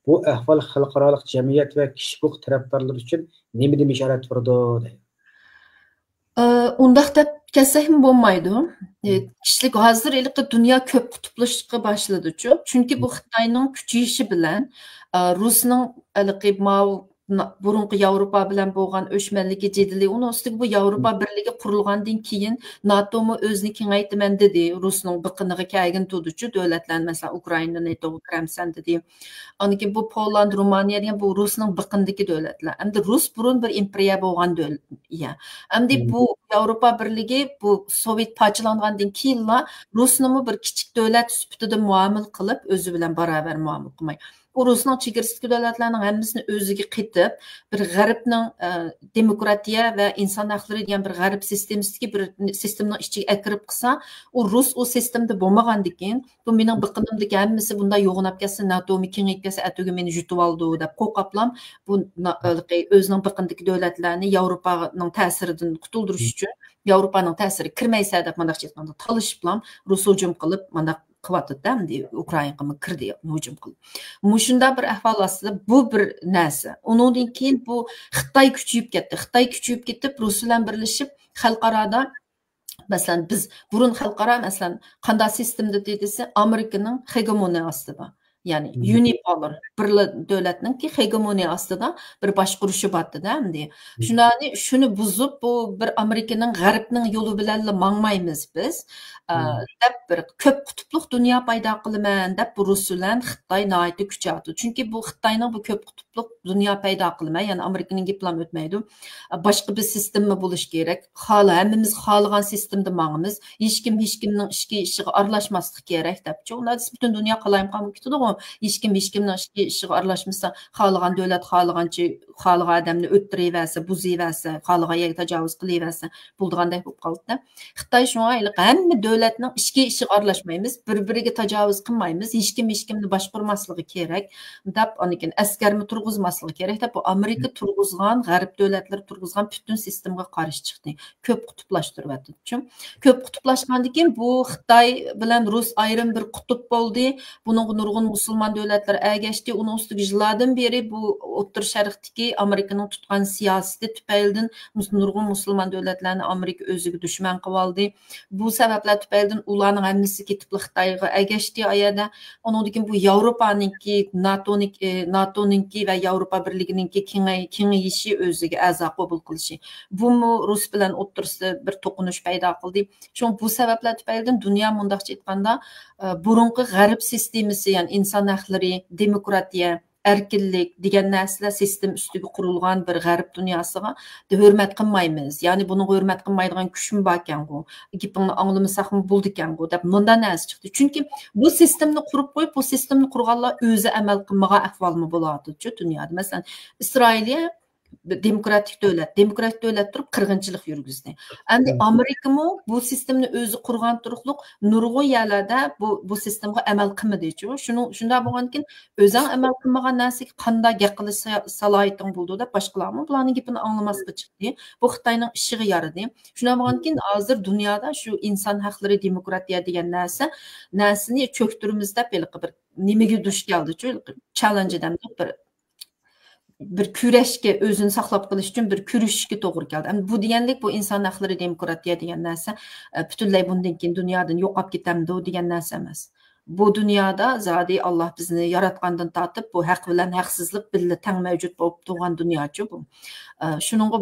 Bu ahvol xalqaro jamiyat va kishilik huquq tarafdorlari uchun nima deb ishorat berdi?
Undaq deb kelsakmi bo'lmaydi. Kishilik hozir dunyo ko'p qutblashishga boshladi-chu. Chunki bu Xitoyning kuchayishi bilan Rusning burunqi Yevropa bilan bo'lgan o'chmanligi jiddiy. Uning ustiga bu Yevropa Birligi qurilgandan keyin NATO'mi o'zini kengaytiraman dedi. Rusning biqiniga kelgan turdi-chu davlatlar, masalan, Ukraina NATOga kiramsan dedi. Ondan bu Poland, Rumaniya degan bu Rusning biqindagi davlatlar. Endi Rus burun bir imperiya bo'lgan davlat. Endi bu Yevropa Birligi bu Sovet parchalangandan keyinla Rusni bir kichik davlat sifatida muomala qilib, o'zi bilan barobar muomala qilmay. Bu Rusning chegarasidagi davlatlarning hammasini o'ziga qitib, bir g'arbning demokratiya va inson haqlari degan bir g'arb sistemadagi bir sistemning ichiga akirib qilsa, u Rus o sistemda bo'lmagandan keyin, bu mening biqinimdagi hammasi bunda yo'g'inab kelsa, NATO'mi kengayib kelsa, atuga meni yutib oldi deb qo'rqaplam, bu o'zining biqindagi davlatlarni Yevropaning ta'siridan qutuldirish uchun, Yevropaning ta'siri kirmaysa deb mandaqcha aytganda talishiblam, Rus hujum qilib, mandaq qilyapti-da, Ukrainaga kirdi, hujum qilib. Mushunda bir ahvol ostida bu bir narsa. Undan keyin bu Xitoy kuchayib ketdi. Xitoy kuchayib ketib, Rus bilan birlashib xalqaroda, masalan, biz burun xalqaro, masalan, qanday sistemda dedisi Amerikaning hegemoniya ostida. Yani unipolar bir davlatninki hegemoniya ostida bir boshqurishi botdi-da, endi. Shuni buzib, bu bir Amerikaning g'arbning yo'li bilan mangmaymiz biz. Deb bir ko'p qutblik dunyo paydo qilaman deb bu Rus bilan Xitoy noiti kuchaydi. Chunki bu Xitoyning bu ko'p qutblik dunyo paydo qilmay, ya'ni Amerikaning gaplam o'tmaydi. Boshqa bir sistemmi bo'lish kerak. Hammamiz xohlagan sistemda mangimiz. Hech kimning ishiga aralashmaslik kerak debchi. Ular butun dunyo qalayim qolib ketadi. Hech kimning ishiga aralashmasa, xohlagan davlat xohlagancha xohlagan odamni o'ttirayversa, buzaversa, xohlagan yerga tajovuz qilaversa, bo'lganday bo'lib qoldi-da. Xitoy shunga hamma davlatning ishiga aralashmaymiz, bir-biriga tajovuz qilmaymiz, hech kimni boshqarmasligi kerak deb, anikin askarni turg'izmasligi kerak deb, bu Amerika turg'izgan, g'arb davlatlari turg'izgan butun sistemga qarshi chiqdi. Ko'p qutblashtiryapti. Ko'p qutublashgandan keyin bu Xitoy bilan Rus ayrim bir qutb bo'ldi. Buning nurg'un musulmon davlatlar ergashdi. Uning ustiga yillardan beri bu O'rta Sharqdagi Amerikaning tutgan siyosati tufaylidan nurg'un musulmon davlatlarni Amerika o'ziga dushman qilib oldi. Bu sabablar tufaylidan ularning hammasi ketib Xitoyga ergashdi ayada. Undan keyin bu Yevropaninki, NATOninki va Yevropa Birligininki kengayishi, o'ziga a'zo qabul qilishi. Bu Rus bilan o'rtasida bir to'qinish paydo qildi. Shu bu sabablar tufaylidan dunyo mundaqcha aytganda burunqi g'arb sistemasi, ya'ni inson haqlari, demokratiya, erkinlik degan narsalar sistem ustiga qurilgan bir g'arb dunyosiga hurmat qilmaymiz. Ya'ni buni hurmat qilmaydigan kuchim bor ekan bu. Gapingni anglamasak-mi bo'ldi ekan bu deb bundan narsa chiqdi. Chunki bu sistemni qurib qo'yib, bu sistemni qurganlar o'zi amal qilmagan ahvolmi bo'ladi-chu dunyoda. Masalan, Isroiliya demokratik davlat turib qirg'inchilik yurgizdi. Endi Amerikami bu sistemni o'zi qurgan turuqliq nurg'un yerlarda bu sistemga amal qilmadi-chu. Shunda bo'lgandan keyin o'zing amal qilmagan narsaga qanday gap qilish salohiyating bo'ldi deb boshqalarmi bularning gapini anglamasga chiqdi. Bu Xitoyning ishiga yaradi. Shunda bo'lgandan keyin hozir dunyoda shu inson haqlari, demokratiya degan narsani cho'ktirimiz deb bir nimaga duch keldi-chu, challenge deb bir bir kurashga o'zini saqlab qolish uchun bir kurashishga to'g'ri keldi. Bu deganlik bu inson haqlari demokratiya degan narsa butunlay bundan keyin dunyodan yo'qolib ketamdi degan narsa emas. Bu dunyoda zodi Alloh bizni yaratgandan tortib bu haq bilan haqsizlik birga teng mavjud bo'lib turgan dunyochi bu. Shuningga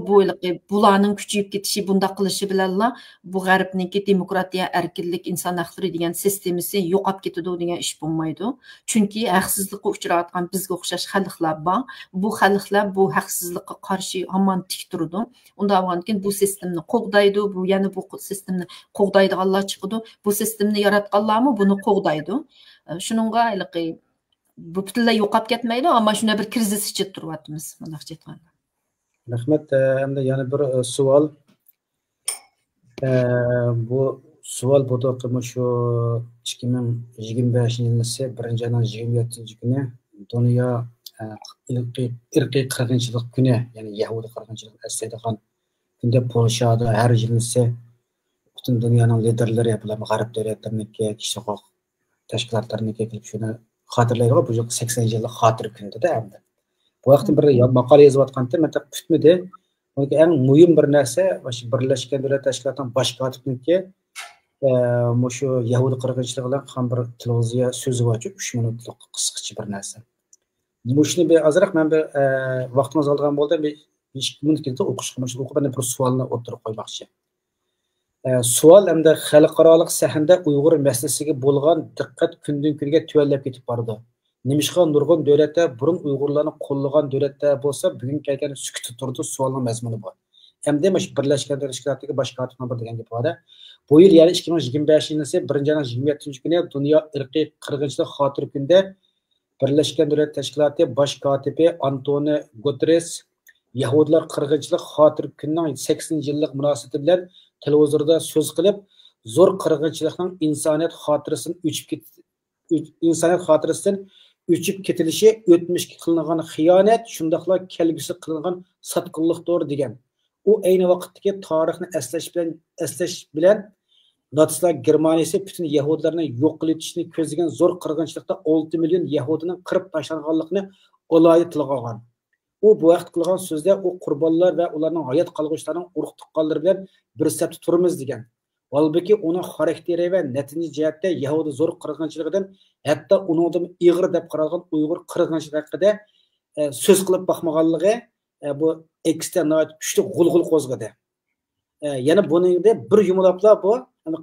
bularning kuchayib ketishi bundaq qilishi bilanla bu g'arbniki demokratiya, erkinlik, inson haqlari degan sistemasi yo'qolib ketadi degan ish bo'lmaydi. Chunki haqsizlikka uchrayotgan bizga o'xshash xalqlar bor. Bu xalqlar bu haqsizlikqa qarshi hamon tik turadi. Unda bo'lgankin bu sistemni qo'g'daydi, bu yana bu sistemni qo'g'daydiganlar chiqadi. Bu sistemni yaratganlarmi buni qo'g'daydi. Shuningga bu butunlay yo'qolib ketmaydi, ammo shunday bir krizis ichida turyapmiz, bunaqcha aytganda.
Rahmat. Endi yana bir savol. Bu savol bu shu 2025 yili 1-27 kuni dunyo irqiy qirg'inchilik kuni, ya'ni Yahudi qirg'inchilik eslaydigan kunda Polshada har yil butun dunyoning liderlari, g'arb davlatlariniki, kishilik huquq tashkilotlariniki kelib shuni xotirlaydi. Bu 80 yillik xotir kunida endi. Bu vaqtda bir maqola yozayotganda men tutmadi. Bunga eng muhim bir narsa shu Birlashgan Davlatlar Tashkilotining bosh kotibiniki shu Yahudi qirg'inchiligi bilan ham bir televiziya so'zi bor, 3 minutlik qisqacha bir narsa. Shuni bir azroq men bir vaqtimiz olgan bo'ldi. 2 minutda o'qishga o'qib bir savolni o'tirib qo'ymoqchi. Savol endi xalqaro sahnada Uyg'ur masalasiga bo'lgan diqqat kundan kunga tuvallab ketib bordi. Nimishqa nurg'un davlatlar burun Uyg'urlarni qo'llagan davlatlar bo'lsa, bugun kelgan sukut turdi, savolning mazmuni bor. Endi mana shu Birlashgan Davlatlar Tashkilotiga bosh kotibning bir degan gapi bor. Bu yil ya'ni 2025 yili 1-27 kuni dunyo irqiy qirg'inchilik xotiri kunida Birlashgan Davlatlar Tashkiloti bosh kotibi Antonio Guterres Yahudilar qirg'inchilik xotiri kunining 80 yillik munosabati bilan televizorda so'z qilib, zo'r qirg'inchilikning insoniyat xotirasidan o'chib ketilishi o'tmishga qilingan xiyonat, shundaqla kelgusi qilingan sotqinlikdir degan. U ayni vaqtdagi tarixni eslash bilan Natslar Germaniyasi butun Yahudilarni yo'q qilishni ko'zlagan zo'r qirg'inchilikda 6 million Yahudining qirib tashlanganligini alohida tilga olgan. U bu vaqt qilgan so'zda u qurbonlar va ularning hayot qolg'uchlarining urug' tuqqanlari bilan bir safda turamiz degan. Holbuki uning xarakteri va natija jihatda Yahudi zo'r qirg'inchiligidan, hatto uningdan ig'ir deb qaralgan Uyg'ur qirg'inchiligi haqida so'z qilib baxmaganligi bu eksternal kuchli g'ulg'ul qo'zg'adi. Yana buningda bir yumlablar bu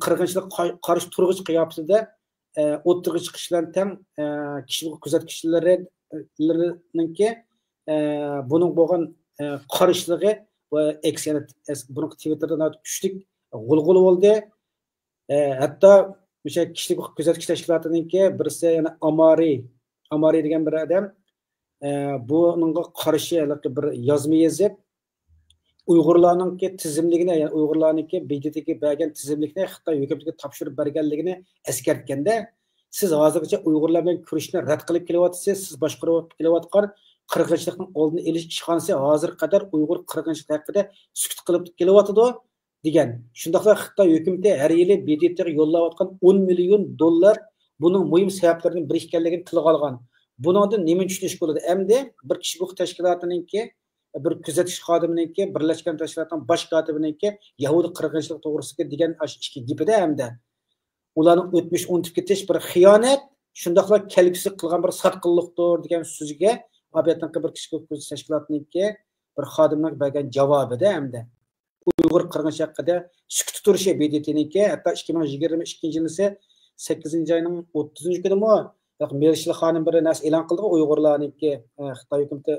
qirg'inchilik qarshi turg'ich qiyofatida o'ttirg'i chiqishlardan tang kishilik kuzatuvchilarininki buning bo'lgan qarshiligi va eksiyani buni Twitterda kuchli g'ulg'ul bo'ldi. Hatto o'sha kishilik kuzatish tashkilotininki birisi yana Amari degan bir odam buningga qarshi bir yozma yozib Uyg'urlarninki tizimligini, ya'ni Uyg'urlarninki BDTga bergan tizimlikni Xitoy hukumatiga topshirib berganligini eskartganda, siz hozirgacha Uyg'urlar bilan kurashni rad qilib kelyapsiz, siz boshqarib kelayotgan qirg'inchilikning oldini olish ishxonasi hozir qadar Uyg'ur qirg'inchiligi haqida sukut qilib kelyapti degan. Shundaqla Xitoy hukumati har yili BDTga yo'llayotgan 10 million dollar buning muhim sabablarining biri ekanligini tilga olgan. Buningdan nima tushunish bo'ladi? Endi bir kishilik tashkilotininki bir kuzatish xodimininki Birlashgan Tashkilotning bosh kotibininki Yahudi qirg'inchilik to'g'risida degan ikki gapida hamda ularning o'tmish unutib ketish bir xiyonat, shundaqla kelgusi qilgan bir sotqinlikdir degan so'ziga Abiyatning bir kishilik kuzatish tashkilotininki bir xodimning bergan javobida hamda Uyg'ur qirg'inchilik haqida sukut turishi BDTninki hatto 2022 yili 8 oyning 30 kunimi Melishli xonim bir narsa e'lon qildi Uyg'urlarninki Xitoy hukumati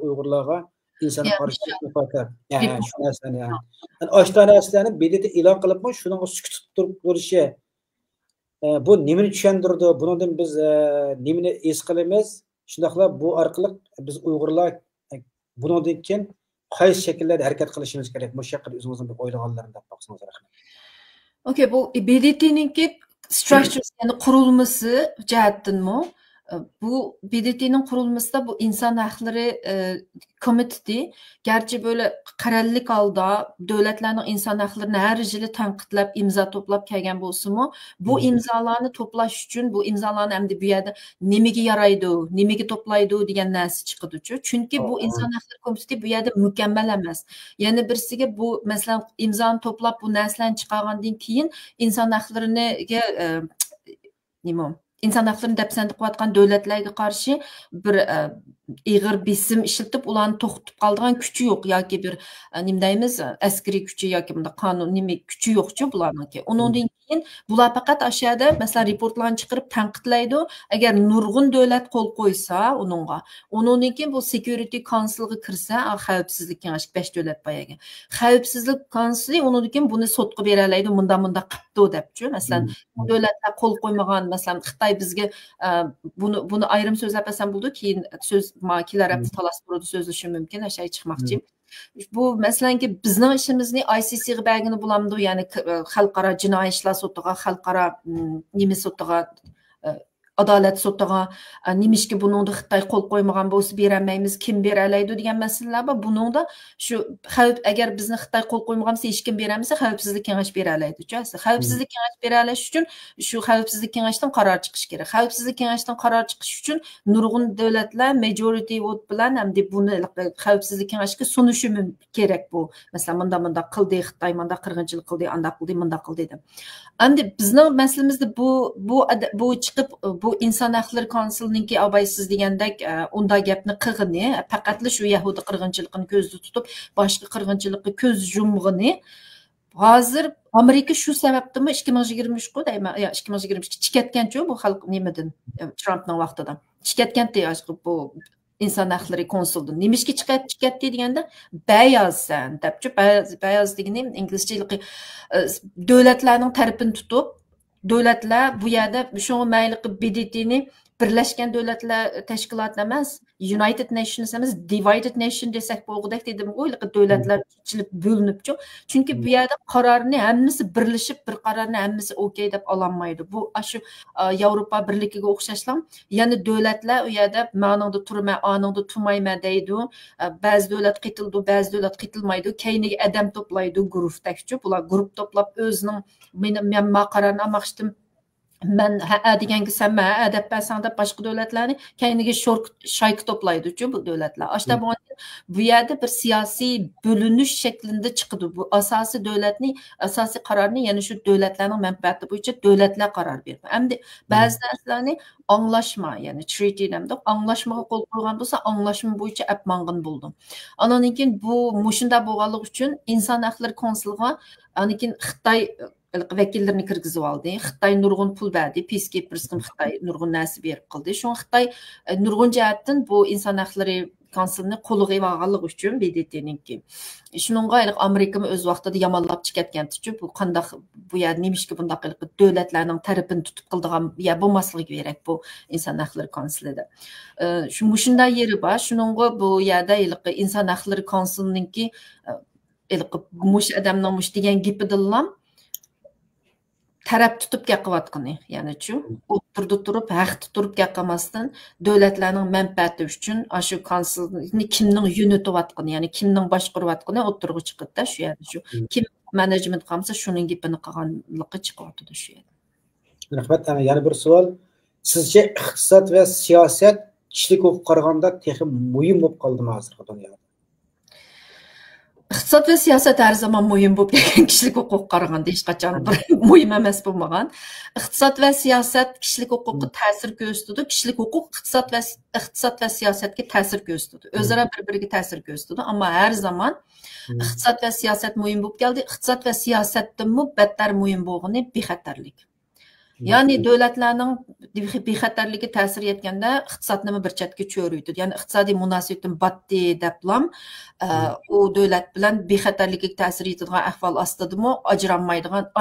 Uyg'urlarga inson qarshi mufokat. Ya'ni shu narsani yani oshkora narsalarni BDT e'lon qilibmi, shunga sukut turib turishi bu nimani tushundirdi? Bundan biz nimani es qilamiz? Shundaqla bu orqali biz Uyg'urlar bundan keyin qaysi shakllarda harakat qilishimiz kerak? Bu haqida o'zingizning bir o'ylaganlaringizni deb boqsangiz rahmat.
Okay, bu BDTninki structure, yani qurilmasi jihatdanmi Bu BDT'nin kurulmasında bu insan hakları komiteti gerçi böyle qarallik alda devletlerin insan haklarını her yılı tanqidlab imza toplab kelgan bolsa-mu, bu imzalarni toplash uchun bu imzalarni hamda bu yerda nimaga yaraydi, nimaga to'playdi degan narsa chiqadi-chu. Chunki bu inson hakları komiteti bu yerda mukammal emas. Yana birisiga bu masalan imzoni to'plab bu narsalarni chiqargandan keyin inson haqqlariga nima insan haklarını depsende qilayotgan davlatlarga qarshi bir ig'ir besim ishlatib ularni to'xtatib qoldigan kuchi yo'q yoki bir nima deymiz askariy kuchi yoki bunda qonun nima kuchi yo'qchu bularniki. Undan keyin bular faqat ashada masalan reportlarni chiqarib tanqidlaydi. Agar nurg'un davlat qo'l qo'ysa uningga, undan keyin bu Security Councilga kirsa, xavfsizlik kengashi 5 davlat boyaga. Xavfsizlik konsili undan keyin buni sotga bera oladi, munda qilibdi debchi. Masalan, davlatlar qo'l qo'ymagan, masalan Xitoy bizga buni ayrim so'zlab desam bo'ldi, keyin so'z kelar hafta talasturda so'zlashim mumkin, o'sha chiqmoqchi. Bu masalanki bizning ishimizni ICCga bergani bo'lamdi, ya'ni xalqaro jinoiy ishlar sotiga, xalqaro nima sotiga, adolat sotiga nimishki buningda Xitoy qo'l qo'ymagan bo'lsa berolmaymiz, kim bera oladi degan masalalar bor. Buningda shu xavf agar bizni Xitoy qo'l qo'ymagan bo'lsa hech kim beramasa xavfsizlik kengashi bera oladi. Xavfsizlik kengashi bera olish uchun shu xavfsizlik kengashidan qaror chiqish kerak. Xavfsizlik kengashidan qaror chiqish uchun nurg'un davlatlar majority vote bilan hamda buni xavfsizlik kengashiga sunishi kerak bu. Masalan, munda qildi Xitoy, munda qirg'inchilik qildi, anda qildi, munda qildi deb. Endi bizning masalamizda bu chiqib bu inson hakları konsulininki abaysiz degandek unda gapni qilg'ini faqatli shu yahudi qirg'inchiligini ko'zda tutib boshqa qirg'inchilikka ko'z yumg'ini hozir Amerika shu sababdimi 2023 ku deyman, 2022 chikatganchu bu xalq nimadan Trumpning vaqtida chikatganda bu inson hakları konsuldan nimishga chiqatdi deganda bayozsan debchi. Bayoz degani inglizcha davlatlarning tarafini tutib davlatlar bu yerda shu mayli qilib BDTni Birleşken Devletler Teşkilatı emas, United Nations emas, Divided Nation desek bo'lg'idek dedim qo'y, davlatlar ichilib bo'linibchi. Chunki bu yerda qarorni hammasi birlashib bir qarorni hammasi okey deb ololmaydi. Bu shu Yevropa birligiga o'xshashlam. Ya'ni davlatlar u yerda ma'noda turma, aningda turmayman deydi. Ba'zi davlat qitildi, ba'zi davlat qitilmaydi. Keyniga adam to'playdi guruhdakchi. Bular guruh to'plab o'zining men qarorni olmoqchidim. Ben deganga sen deb bersan deb boshqa davlatlarni keyniga shayk to'playdi-ku bu davlatlar. Ashta bu yerda bir siyosiy bo'linish shaklida chiqdi. Bu asosiy davlatning asosiy qarorini yana shu davlatlarning manfaati bo'yicha davlatlar qaror berdi. Endi ba'zi narsalarni anglashma, ya'ni treaty demdi. Anglashmaga qo'l qo'ygan bo'lsa, anglashma bo'yicha apmang'in bo'ldi. Ondan keyin bu mushunda bo'lganligi uchun inson hakları konsuliga anikin Xitoy vakillerini kirgizib oldi. Xitoy nurg'un pul berdi. Peacekeepers'ga Xitoy nurg'un narsa berib qildi. Shu Xitoy nurg'un jihatdan bu inson hakları konsulini qo'liga olganligi uchun BDT'ninki. Shuningga Amerika o'z vaqtida yomonlab chiqatgan-ku. Bu qanday bu yer nimishki bunday qilib davlatlarning tarafini tutib qildigan ya bo'lmasligi kerak bu inson hakları konsulida. Shunday yeri bor. Shuningga bu yerda inson hakları konsulininki mush odamning mush degan gapidillam taraf tutib gaqivatqini, ya'ni-chu, o'tirdi turib, haqda turib gaqamasdan davlatlarning manfaati uchun shu konsulni kimning yönetivatqini, ya'ni kimning boshqarayotgani o'tirg'i chiqadi shu yerda shu. Kim management qilsa shuning gapini qilganligi chiqadi shu yerda.
Rahmat. Yana bir savol. Sizcha iqtisod va siyosat kishilik huquq qaraganda texi muhim bo'lib qoldimi hozirgi dunyoda?
İqtisod ve siyaset her zaman muhim bo'lib kelgan, kishilik huquq qaraganda hech qachon bir muhim emas bo'lmagan. Iqtisod ve siyaset kishilik huquqqa ta'sir ko'rsatadi, kishilik huquq iqtisod ve siyosatga ta'sir ko'rsatadi. O'zaro bir-biriga ta'sir ko'rsatadi, ammo har zaman iqtisod ve siyaset muhim bo'lib keldi. Iqtisod ve siyosatdan battar muhim bo'lgani bexatarlik. Ya'ni davlatlarning bexatarligi ta'sir etganda iqtisodni bir chetga cho'riydi. Ya'ni iqtisodiy munosabatdan batdi deblam u davlat bilan bexatarligiga ta'sir etadigan ahvol ostidami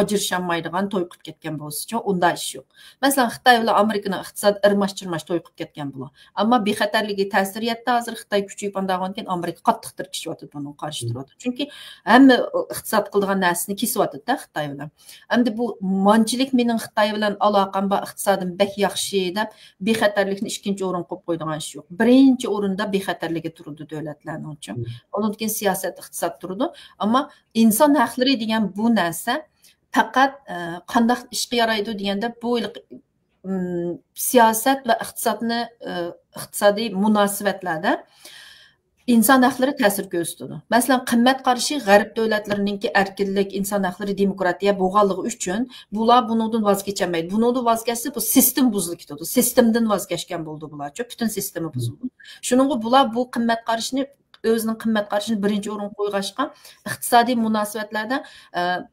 ajrashamaydigan to'yqib ketgan bo'lsa-chi, unda ish yo'q. Masalan, Xitoy bilan Amerikaning iqtisod irmash-chirmash to'yqib ketgan bo'lar. Ammo bexatarligiga ta'sir etdi. Hozir Xitoy kuchayib qolgandan keyin Amerika qattiq tirkishyapti, buni qarshi turadi. Chunki hamma iqtisod qilgan narsani kesyapti-da Xitoy bilan. Endi bu monchilik mening Xitoy bilan bilan aloqam bor, iqtisodim bek yaxshi deb bexatarlikni ikkinchi o'rin qo'yib qo'ydigan ish yo'q. Birinchi o'rinda bexatarligi turadi davlatlarning uchun. Undan keyin siyosat, iqtisod turadi. Ammo inson haqlari degan bu narsa faqat qanday ishga yaraydi deganda bu siyosat va iqtisodiy munosabatlarda inson haqlari ta'sir ko'rsatadi. Masalan, qimmat qarashi g'arb davlatlarininki erkinlik, inson haqlari, demokratiya bo'lganligi uchun bular bundan voz kechmaydi. Bundan voz kechsa bu sistem buzilib ketadi. Sistemdan voz kechgan bo'ldi bularcha, butun sistemi buzildi. Shuning bular bu qimmat qarashini o'zining qimmat qarashini birinchi o'ringa qo'yg'ashqa iqtisodiy munosabatlarda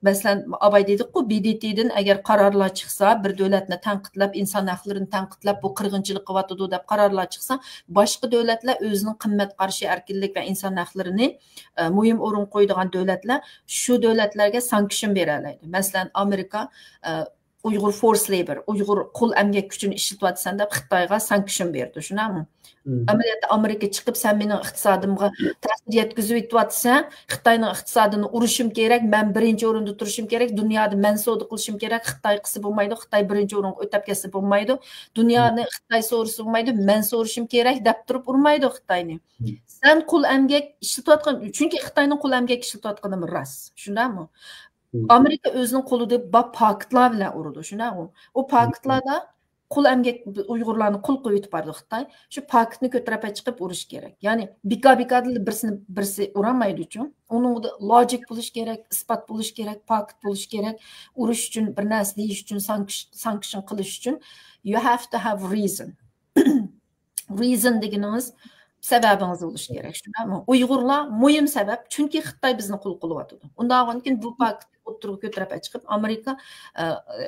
masalan abay dedik-ku, BDTdan agar qarorlar chiqsa, bir davlatni tanqidlab, inson haqlarini tanqidlab, bu qirg'inchilik qilyotdi deb qarorlar chiqsa, boshqa davlatlar o'zining qimmat qarashi, erkinlik va inson haqlarini muhim o'rin qo'yadigan davlatlar shu davlatlarga sanksiyon bera oladi. Masalan, Amerika Uyg'ur force labor, Uyg'ur qo'l emgak kuchini ishlatyapsan deb Xitoyga sanksiyon berdi, shunami? Amaliyotda Amerika chiqib, sen mening iqtisodimga ta'sir yetkazib o'tyapsan, Xitoyning iqtisodini urishim kerak, men birinchi o'rinda turishim kerak, dunyoda men savdo qilishim kerak, Xitoy qilsa bo'lmaydi, Xitoy birinchi o'ringa o'tib ketsa bo'lmaydi, dunyoni Xitoy so'rasa bo'lmaydi, men so'rishim kerak deb turib urmaydi Xitoyni. Sen qo'l emgak ishlatayotgan, chunki Xitoyning qo'l emgak ishlatayotgani rost, shundami? Amerika o'zining qo'lida bor paktlar bilan urdi, shundami? O paktlarda qo'l emgak Uyg'urlarni qo'l qo'yib bordi Xitoy. Shu paktni ko'tarib chiqib urish kerak. Ya'ni bika-bikadil birsi uramaydi uchun, uningda logik bo'lish kerak, isbot bo'lish kerak, pakt bo'lish kerak. Urish uchun, bir narsa deyish uchun, sanksiyon qilish uchun you have to have reason. Reason deganimiz sababingiz bo'lishi kerak, shundami? Uyg'urlar muhim sabab, chunki Xitoy bizni qo'l qilyapti. Undan keyin bu pakt o'tirib ko'tarib chiqib, Amerika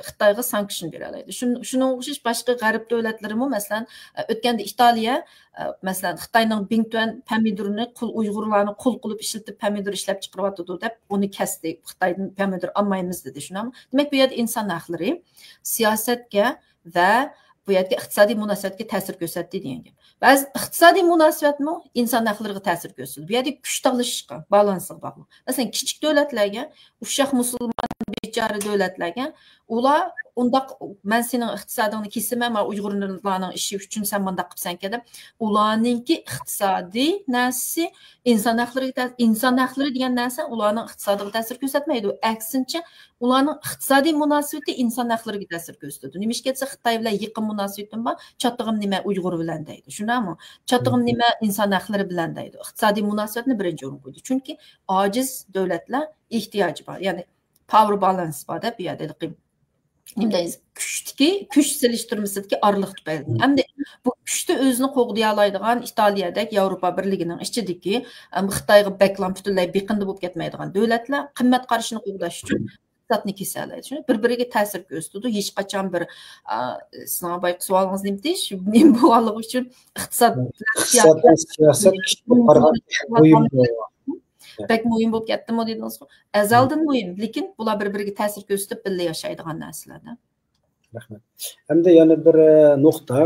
Xitoyga sanksiyon bera oladi. Shuning o'xshash boshqa g'arb davlatlari ham, masalan, o'tganda Italiya, masalan, Xitoyning Bingtuan pomidorini Uyg'urlarni qo'l qilib ishlatib pomidor ishlab chiqaryapti deb, uni kesdi. Xitoydan pomidor olmaymiz dedi, shunami? Demak, bu yerda inson haqlari siyosatga va bu yerga iqtisodiy munosabatga ta'sir ko'rsatdi degan gap. Ba'zi iqtisodiy munosabatmi inson haqlariga ta'sir ko'rsatdi. Bu yerda kuch tanlashga, balansiga bog'liq. Masalan, kichik davlatlarga, ushaq musulmon bechora davlatlarga ular undaq men sening iqtisodingni kesiman, men Uyg'urlarning ishi uchun sen bunda qilibsan deb, ularningki iqtisodiy narsasi inson haqlari degan narsa ularning iqtisodiga ta'sir ko'rsatmaydi. Aksincha, ularning iqtisodiy munosabati inson haqlariga ta'sir ko'rsatadi. Nima ketsa Xitoy bilan yaqin munosabatim bor, chattig'im nima Uyg'ur bilan deydi. Shunami? Chattig'im nima inson haqlari bilan deydi. Iqtisodiy munosabatni birinchi o'ringa qo'ydi. Chunki ojiz davlatlar ehtiyoji bor. Ya'ni power balance bor deb bu yerda nimdayız kuch selishtirmasidagi orliq tufayli. Hamda bu kuchni o'zini qo'g'day oladigan Italiyadagi Yevropa Birligining ichidagi Xitoyga baklan butunlay beqindi bo'lib ketmaydigan davlatlar qimmat qarashini qo'g'dash uchun iqtisodni kesa oladi. Bir-biriga ta'sir ko'rsatadi. Hech qachon bir sanoqbay savolingiz nima deyish, men bu olib uchun iqtisod siyosat pek muhim bo'lib ketdimi dedingiz. Azaldan muhim, lekin bular bir-biriga ta'sir ko'rsatib birga yashaydigan narsalarda.
Rahmat. Hamda yana bir nuqta.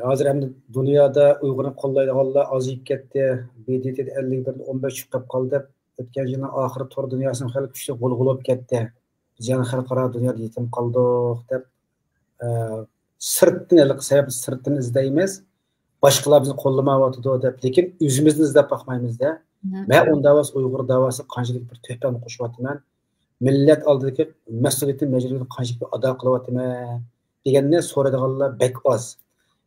Hozir hamda dunyoda Uyg'urni qo'llaydiganlar ozayib ketdi. BDT 51 15 chiqib qoldi. O'tgan yilning oxiri tor dunyosini xalq kuchli g'ulg'ulab ketdi. Biz yana xalqaro dunyoda yetim qoldik deb sirtdan izlaymiz. Başqalar bizni qo'llamayotdi deb, lekin o'zimizni izlab baxmaymiz-da. Men unda Uyg'ur davosi qanchalik bir to'pam qo'shyapman. Millat oldidagi mas'uliyatni majburiyatni qanchalik ado qilyapman deganni so'raydiganlar bek oz.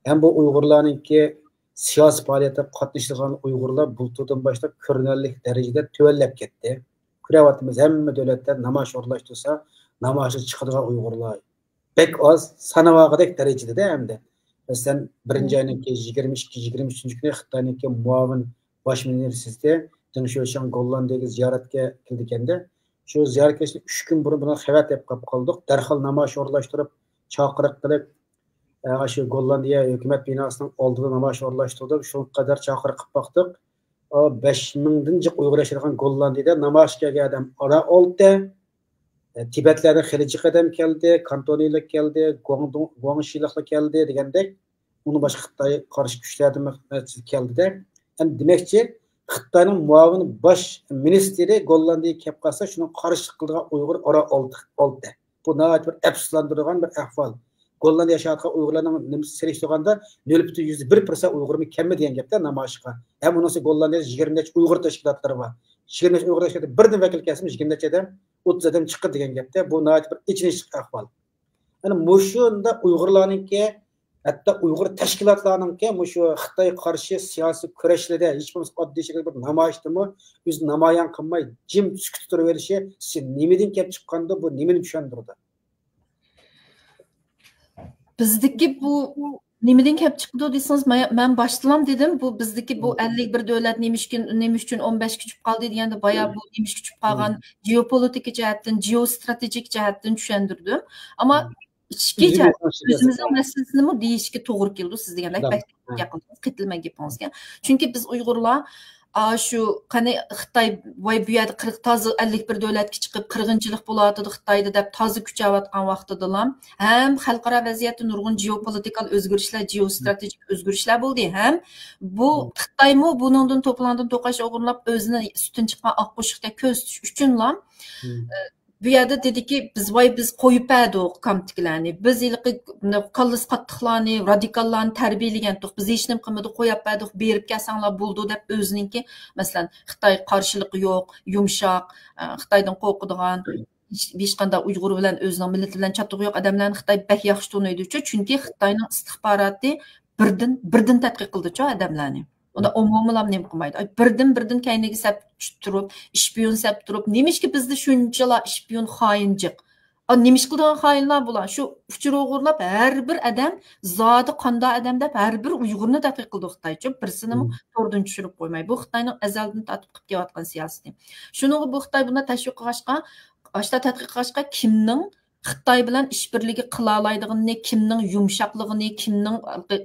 Ham bu Uyg'urlarningki siyosiy faoliyatda qatnashgan Uyg'urlar bulturdan boshlab ko'rinarli darajada tuvallab ketdi. Ko'ryapmiz, hamma davlatlar namoyish o'rlashtirsa, namoyishga chiqadigan Uyg'urlar bek oz, sanavog'idek darajada hamda. Mesela birinci ayınki 22-23 kuni Xitoyniki muavin bosh universiteti Dengşo'shan Gollandiyaga ziyoratga kelganda, shu ziyoratga 3 kun burun buni xabar deb qoldik. Darhol namoyish o'rlashtirib, chaqiriq qilib, shu Gollandiya hukumat binosining oldida namoyish o'rlashtirdik. Shu qadar chaqiriq qilib baqdik. 5000 dan jiq Uyg'ur yashagan Gollandiyada namoyishga kelgan ara oldi. Tibetlerden xilici qadam keldi, Kantonilik keldi, Guangshiliklar keldi degandek, uni boshqa Xitoy qarshi kuchlardan keldi-da. Endi demakchi, Xitoyning muavin bosh ministri Gollandiyaga kelib qolsa, shuni qarshi qilgan Uyg'ur ara oldi. Bu nəhayət bir əfsuslandırılan bir əhval. Gollandiyada yaşayotgan Uyg'urlarning nimasi selishtirganda 0,1% Uyg'urmi kammi degan gapda namoyishga. Ham unisi Gollandiyada 20 necha Uyg'ur tashkilotlari bor. 20 necha Uyg'ur tashkiloti birdan vakil kelsin 20 necha odam 30 odam chiqdi degan gapda. Bu nəhayət bir ichinishli ahvol. Yani mushunda Uyg'urlarningki hatto Uyg'ur tashkilotlarningki mushu Xitoy qarshi siyosiy kurashlarda hech bo'lmasa oddiy shaklda bir namoyishdimi o'zi namoyon qilmay jim sukut turib verishi siz nimadan kelib chiqqanda bu nimani tushundirdi?
Bizdeki bu nimadan kelib chiqdi desangiz, men boshdan dedim, bu bizdeki bu 51 davlat nima uchun 15 kuchib qoldi deganda boya bu nima kuchib qolgan geopolitik jihatdan, geostrategik jihatdan tushundirdim. Ammo ichki jihat o'zimizning masalasini deyishga to'g'ri keldi. Siz degandek yaqinsiz qitilmay gapingizga. Chunki biz Uyg'urlar shu qani Xitoy voy bu yerda 40 toza 51 davlatga chiqib qirg'inchilik bo'layotdi Xitoyda deb toza kuchayotgan vaqtida ham xalqaro vaziyatda nurg'un geopolitikal o'zgarishlar, geostrategik o'zgarishlar bo'ldi. Ham bu Xitoymi buningdan to'plandan to'qash o'g'irlab o'zini ustidan chiqqan oq qo'shiqda ko'z tutish uchunlar bu yerda dediki biz qo'yib berdik kamtiklarni. Biz ilqi qallis qattiqlarni, radikallarni tarbiyalagandik. Biz hech nima qilmadik, qo'yib berdik, berib kelsanglar bo'ldi deb o'zininki, masalan, Xitoy qarshiligi yo'q, yumshoq, Xitoydan qo'rqadigan, hech qanday Uyg'ur bilan o'zining millati bilan chatug'i yo'q odamlarni Xitoy bak yaxshi taniydi. Chunki Xitoyning istixboroti birdan tadqiq qildi-ku odamlarni. Unda umumilam nima qilmaydi. Birdan kayniga sap turib, ishpiyon sap turib, nemishki bizda shunchalar ishpiyon xoinjiq. Nemish qilgan xoinlar bular. Shu uchur o'g'irlab har bir odam zodi qanday odam deb har bir Uyg'urni tadqiq qildi Xitoycha. Birsini to'rdan tushirib qo'ymay. Bu Xitoyning azaldan tatbiq qilib kelayotgan siyosati. Shuni bu Xitoy buni tashviq qilishga, ashta tadqiq qilishga kimning Xitoy bilan ishbirligi qila oladiganini, kimning yumshoqligini, kimning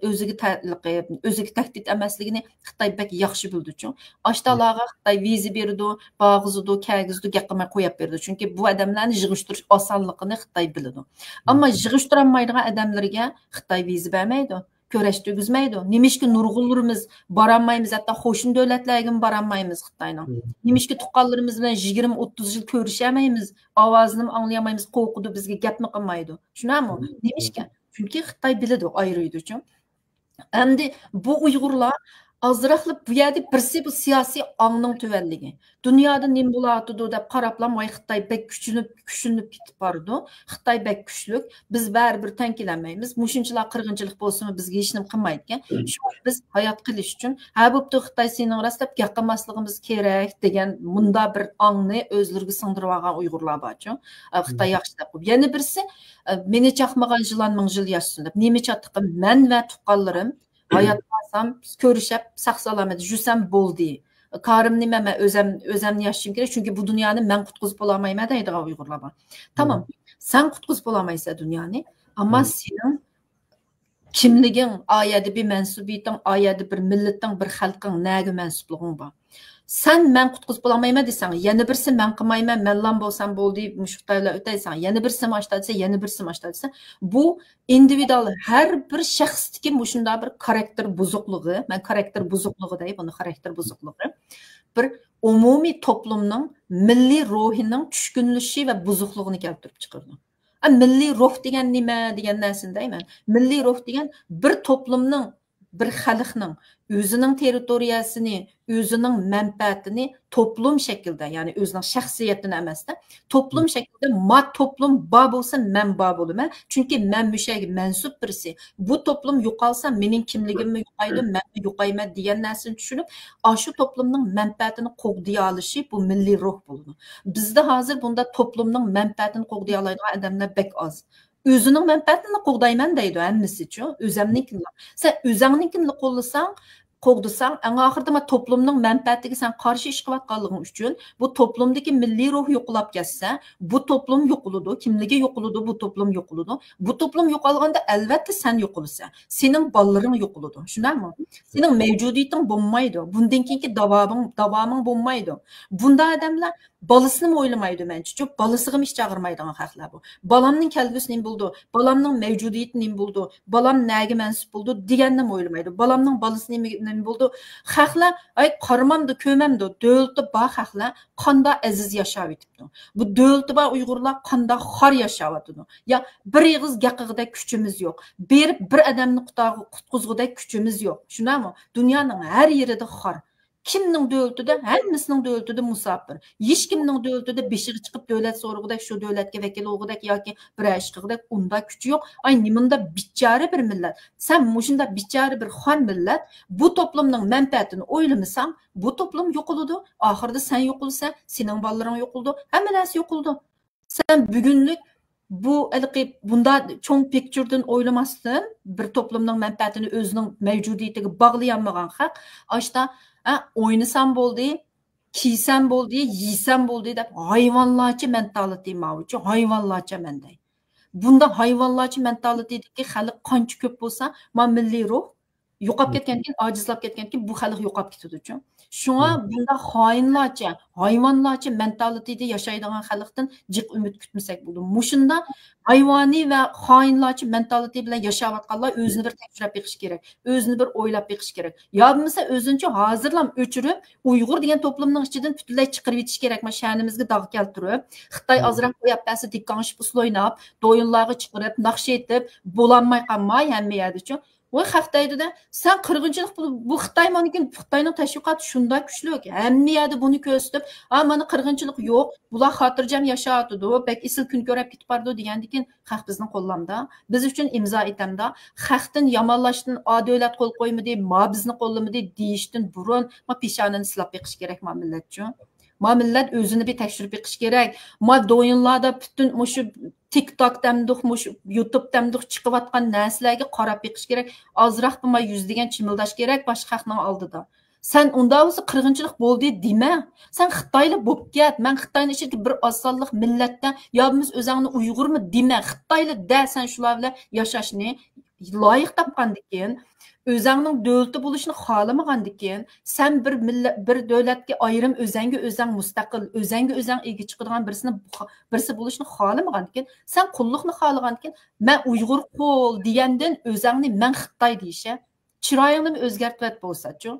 o'ziga tahdid emasligini Xitoy bak yaxshi bildi-ku. Ashtalarga Xitoy viza berdi, bag'izdi, kagizdi, gapqilmay qo'yib berdi. Chunki bu odamlarni yig'ishtirish osonligini Xitoy biladi. Ammo yig'ishtira olmaydigan odamlarga Xitoy viza bermaydi. Ko'rash tugizmaydi. Nimishki nurg'unlarimiz boramaymiz, hatto qo'shni davlatlarga boramaymiz Xitoyning. Nimishki tuqqanlarimiz bilan 20-30 yil ko'rishamaymiz, ovozini anglayamaymiz, qo'rqidi, bizga gapni qilmaydi. Shunami? Nimishki? Chunki Xitoy biladi, ayriydi-ku. Endi bu Uyg'urlar azraqlab bu yerda birsi bu siyosiy ongning tuvanligi. Dunyoda nima bo'layotdi deb qarablam, voy Xitoy bek kuchlanib ketib bordi. Xitoy bek kuchlik, biz baribir tankilanmaymiz. Mushunchalar qirg'inchilik bo'lsa bizga hech nima qilmaydi. Shu biz hayot qilish uchun ha bo'pti Xitoy sening rastlab gapqilmasligimiz kerak degan munda bir ongni o'zlariga singdirib olgan Uyg'urlar bor-ku. Xitoy yaxshi deb. Yana birsi meni chaqmagan yilon ming yil yashsin deb. Nima chatdiqim men va tuqqanlarim hayat olsam, ko'rishib, saq-salomat jursam bo'ldi. Karimni men o'zimni yashashim kerak, chunki bu dunyoni men qutqizib olmayman deydigan Uyg'urlar bor. Tamam, sen qutqizib olmaysan dunyoni, ammo sening kimliging, oyada bir mansubiyating, oyada bir millating, bir xalqing, naga mansubliging bor. Sen men qutqizib olmayman desang, yana birsi men qilmayman, menlan bo'lsam bo'ldi, mushqaylar o'taysan, yana birsi mashta desa, yana birsi mashta desa, bu individual har bir shaxsdagi mushunda bir xarakter buzuqligi, men xarakter buzuqligi deyib, buni xarakter buzuqligi bir umumiy to'plumning milliy ruhining tushkunlishi va buzuqligini keltirib chiqardi. Milliy ruh degan nima degan narsani deyman. Milliy ruh degan bir to'plumning, bir xalqning o'zining territoriyasini, o'zining manfaatini to'plum shaklida, ya'ni o'zining shaxsiyatini emasda, to'plum shaklida to'plum bor bo'lsa, men bor bo'laman. Chunki men mushaga mansub birisi. Bu to'plum yo'qolsa, mening kimligimni yo'qaydi, men yo'qayman degan narsani tushunib, shu to'plumning manfaatini qo'g'diya olishi bu milliy ruh bo'ladi. Bizda hozir bunda to'plumning manfaatini qo'g'diya oladigan odamlar bek oz. O'zining manfaatini qo'g'dayman deydi hammasi-ku. O'zimnikini. Sen o'zingnikini qo'llasang, qo'g'disang, eng oxirida to'plumning manfaatiga sen qarshi ish qilayotganliging uchun bu to'plumdagi milliy ruh yo'qolib ketsa, bu to'plum yo'qoladi, kimligi yo'qoladi, bu to'plum yo'qoladi. Bu to'plum yo'qolganda albatta sen yo'qolasan. Sening bolalaring yo'qoladi. Shunaqmi? Sening mavjudiyating bo'lmaydi. Bundan keyingi davoming bo'lmaydi. Bunda odamlar bolasini o'ylamaydi mencha. Chunki bolasiga ish chaqirmaydigan haqlar bu. Bolamning kelgusi nima bo'ldi? Bolamning mavjudiyati nima bo'ldi? Bolam nega mansub bo'ldi deganni o'ylamaydi. Bolamning bolasi nima nima bo'ldi xalqlar ay qaramamdi ko'mamdi davlatda bor xalqlar qanda aziz yashab etibdi bu davlatda bor uyg'urlar qanda xor yashayotdi ya bir ig'iz gaqig'idek kuchimiz yo'q berib bir odamni qutqizg'idek kuchimiz yo'q shunami dunyoning har yerida xor kimning davlatida hammasining davlatida musofir hech kimning davlatida beshig'i chiqib davlat so'rug'idek shu davlatga vakil o'g'idek yoki bir ishqig'idek unda kuchi yo'q ay nimanda bichara bir millat sen mushunda bichara bir xon millat bu to'plamning manfaatini o'ylamasang bu to'plam yo'qoladi oxirida sen yo'qolsan sening bolalaring yo'qoldi hamma narsa yo'qoldi sen bugunlik bu bunda cho'ng picturedan o'ylamasdan bir to'plamning manfaatini o'zining mavjudiyatiga bog'layolmagan haq ashta o'ynasam bo'ldi kiysam bo'ldi yeysam bo'ldi deb hayvonlarcha mentality mavjud hayvonlarcha menday bunda hayvonlarcha mentalitydagi xalq qancha ko'p bo'lsa ma milliy ruh yo'qolib ketgandan keyin ojizlab ketgandan keyin bu xalq yo'qolib ketadi uchun shunga bunda xoinlarcha hayvonlarcha mentalityda yashaydigan xalqdan jiq umid kutmasak bo'ldi mushunda hayvoniy va xoinlarcha mentality bilan yashayotganlar o'zini bir tekshirib beqish kerak o'zini bir o'ylab beqish kerak yo bo'lmasa o'zincha hozirlam o'chirib uyg'ur degan to'plamning ichidan butunlay chiqarib yetish kerak mana sha'nimizga dog' keltirib xitoy ozroq qo'yib basi dikkanshib usul o'ynab do'yinlarga chiqarib naqsh etib bo'lolmay qolmay hamma yerda uchun voy xalqdaydida sen qirg'inchilik bu xitoy manikin xitoyning tashviqoti shunday kuchli hamma yerda buni ko'rsatib mana qirg'inchilik yo'q bular xotirjam yashayotdi bak isil kun ko'rib ketib bordi degandan keyin xalq bizni qo'llamda biz uchun imzo etamda xalqdan yomonlashdan davlat qo'l qo'ymadi ma bizni qo'llamadi deyishdan burun ma peshonani silab beqish kerak ma millat uchun ma millat o'zini bir tekshirib beqish kerak ma do'yinlarda butun mushu TikTok demdiq, YouTube demdiq chiqayotgan narsalarga qarab beqish kerak. Ozroq bo'lmay yuzlagan chimildash kerak boshqa xalqning oldida. Sen unda bo'lsa qirg'inchilik bo'ldi dema. Sen Xitoylik bo'lib ket. Men Xitoyning ichidagi bir osonlik millatdan yo biz o'zingni Uyg'urmi dema. Xitoylik da sen shular bilan yashashni loyiq topgandan keyin o'zingning davlati bo'lishni xohlamagandan keyin sen bir davlatga ayrim o'zingga o'zing mustaqil o'zingga o'zing ega chiqadigan birisi bo'lishni xohlamagandan keyin sen qulluqni xohlagandan keyin men Uyg'ur qo'l degandan o'zingni men Xitoy deyish chiroyingni o'zgartirib bo'lsa-chi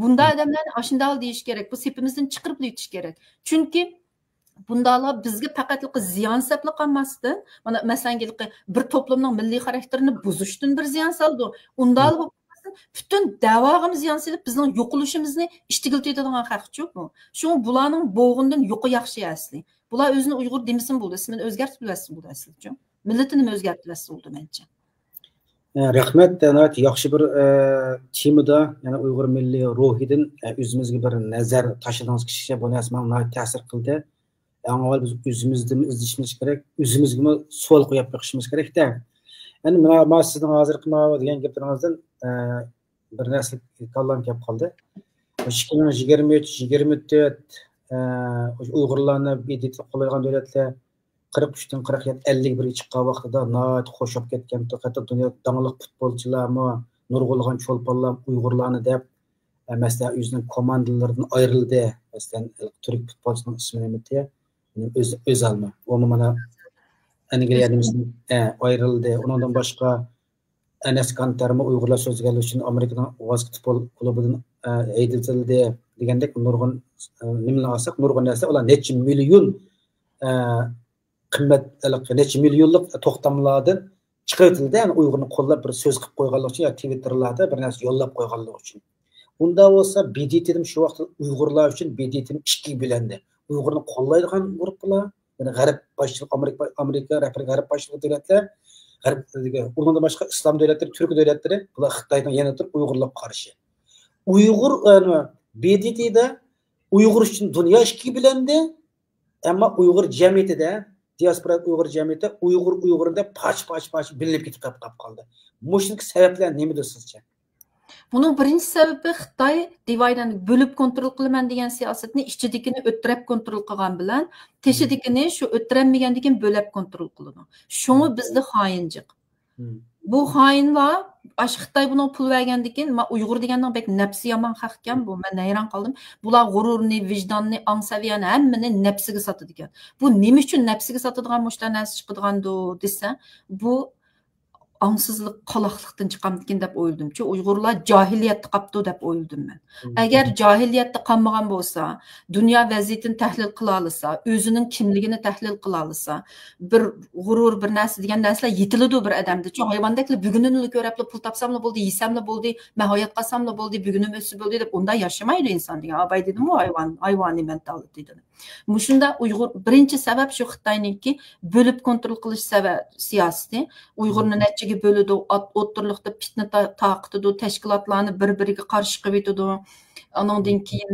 bunda odamlarni ashundal deyish kerak bu sepimizdan chiqarib o'tish kerak chunki bundalar bizga faqat ziyon sabli qolmasdan mana masalan bir to'plamning milliy xarakterini buzishdan bir ziyon soldi unda bütün davog'imiz ziyon solib bizning yo'qolishimizni ishtigiltaydigan haqchi bu shu bularning bo'g'indan yo'qi yaxshi asli bular o'zini Uyg'ur demasin bo'ldi ismini o'zgartirib bilasiz bo'ldi aslichi millatini o'zgartirib bilasiz bo'ldi mencha
rahmat yaxshi bir temada yana Uyg'ur milliy ruhidan o'zimizga bir nazar tashladingiz kishicha bu narsa menga ta'sir qildi avval biz o'zimizni izlashimiz kerak o'zimizga savol qo'yib beqishimiz kerakda endi mana sizning hozir degan gaplaringizdan bir narsa kallam kelib qoldi 2023-24 Uyg'urlarni bedetga qo'ygan davlatlar 43dan 47-51 chiqqan vaqtida nihoyat qo'shib ketgan hatto dunyo dangliq futbolchilarmi nurg'ulg'an cho'lponlar Uyg'urlarni deb masalan o'zining komandalaridan ayrildi masalan turk futbolchining ismini unutdi o'zalmi u mana Angliyadan ayrildi undan boshqa Enes Kantermi Uyg'urlar so'zgali uchun Amerikadan futbol klubidan haydaldi degandek nurg'un nimani olsak nurg'un narsa ular necha million qimmat necha millionlik to'xtamlardan chiqartildi ya'ni Uyg'urni qo'llab bir so'z qilib qo'yganlik uchun yoki Twitterlarda bir narsa yo'llab qo'yganlik uchun unda bo'lsa BDT'dim shu vaqtda Uyg'urlar uchun BDT'ni ikki bo'lindi Uyg'urni qo'llaydigan guruhlar yani g'arb boshchilik Amerika g'arb boshchilik davlatlar undan boshqa islom davlatlari turk davlatlari bular xitoydan yana turib uyg'urlarga qarshi uyg'ur BDTda uyg'ur uchun dunyo ikki bo'lindi ammo uyg'ur jamiyatida diaspora uyg'ur jamiyati uyg'urda pach bilinib ketib qoldi mushunday sabablar nimada sizcha
Bunun birinchi sababi Xitoy dividani bo'lib kontrol qilaman degan siyosatni ichidagini o'tirib kontrol qilgan bilan teshidagini shu o'tiranmagandan keyin bo'lib kontrol qiladi. Shuni bizda xoinjiq. Bu xoinlar Xitoy buni pul bergandan keyin men Uyg'ur deganning bek nafsi yomon haq ekan bu men hayron qoldim. Bular g'ururni, vijdonni, ong saviyani hammani nafsiga sotadi ekan. Bu nima uchun nafsiga sotadigan mushlar narsa chiqadigandu desa, bu angsızlıq, qalaqlıqdan chiqamdikin deb o'yladim-chi. Uyg'urlar jahiliyatda qapti deb o'yladim men. Agar jahiliyatda qolmagan bo'lsa, dunyo vaziyatini tahlil qila olsa, o'zining kimligini tahlil qila olsa, bir g'urur, bir narsa degan narsalar yetiladi bir odamda-chi. Hayvondaklar bugunini ko'rib pul topsamla bo'ldi, yesamla bo'ldi, men hayot qolsamla bo'ldi, bugunim o'sib bo'ldi deb undan yashamaydi inson degan. Abay dedim-ku, hayvoniy mentality dedim. Shunda Uyg'ur birinchi sabab shu Xitoyningki bo'lib kontrol qilish siyosati. Uyg'urni nechaga bo'ladi, o'ttirliqda fitna taqitidi, tashkilotlarni bir-biriga qarshi qilib etadi. Ondan keyin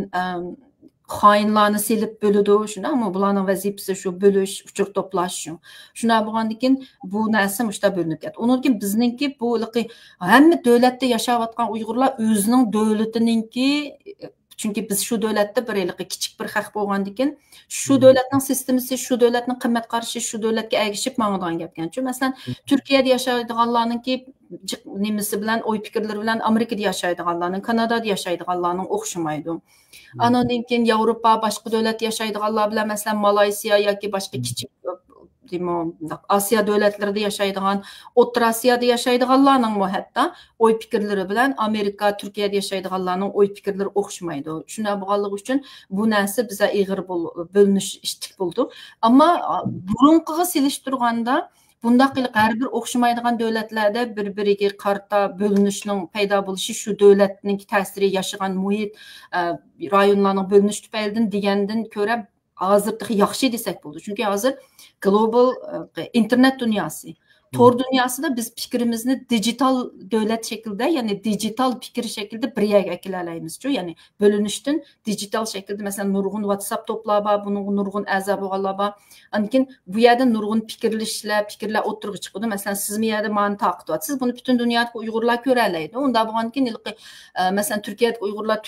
xoinlarni selib bo'ladi. Shuna, ammo bularning vazifasi shu bo'lish, uchur to'plash shu. Shuna bo'lgandan keyin bu narsa mushta bo'linib ketdi. Undan keyin bizningki bu hamma davlatda yashayotgan Uyg'urlar o'zining davlatiningki, chunki biz shu davlatda bir kichik bir xalq bo'lgandan keyin shu davlatning sistemasi, shu davlatning qimmat qarashi, shu davlatga ergishib mangadigan gapgan-chi. Masalan, Turkiyada yashaydiganlarningki nimasi bilan, o'y fikrlari bilan Amerikada yashaydiganlarning, Kanadada yashaydiganlarning o'xshamaydi. Andan keyin Yevropa, boshqa davlatda yashaydiganlar bilan, masalan, Malayziya yoki boshqa kichik Asiya davlatlarida yashaydigan, O'rta Osiyada yashaydiganlarning hatto o'y fikrlari bilan Amerika, Turkiyada yashaydiganlarning o'y fikrlari o'xshamaydi. Shuna bo'lganligi uchun bu narsa bizga ig'ir bo'linish ishtik bo'ldi. Ammo burunqiga selishtirganda bundaq har bir o'xshamaydigan davlatlarda bir-biriga qarta bo'linishning paydo bo'lishi shu davlatning ta'siri, yashagan muhit, rayonlarning bo'linish tufaylidan degandan ko'ra hozir yaxshi desak bo'ldi. Chunki hozir global internet dunyosi, tor dunyosida biz fikrimizni digital davlat shaklida, ya'ni digital fikr shaklida bir yerga kelolamiz-ku. Ya'ni bo'linishdan digital shaklda, masalan, nurg'un WhatsApp to'plar bor, buning nurg'un a'zo bo'lganlar bor. Lekin bu yerda nurg'un fikrlar o'tirg'i chiqadi. Masalan, siz bu yerda ma'ni taqdiyotsiz, buni butun dunyodagi Uyg'urlar ko'ra oladi. Unda bo'lgandan keyin masalan, Turkiyadagi Uyg'urlar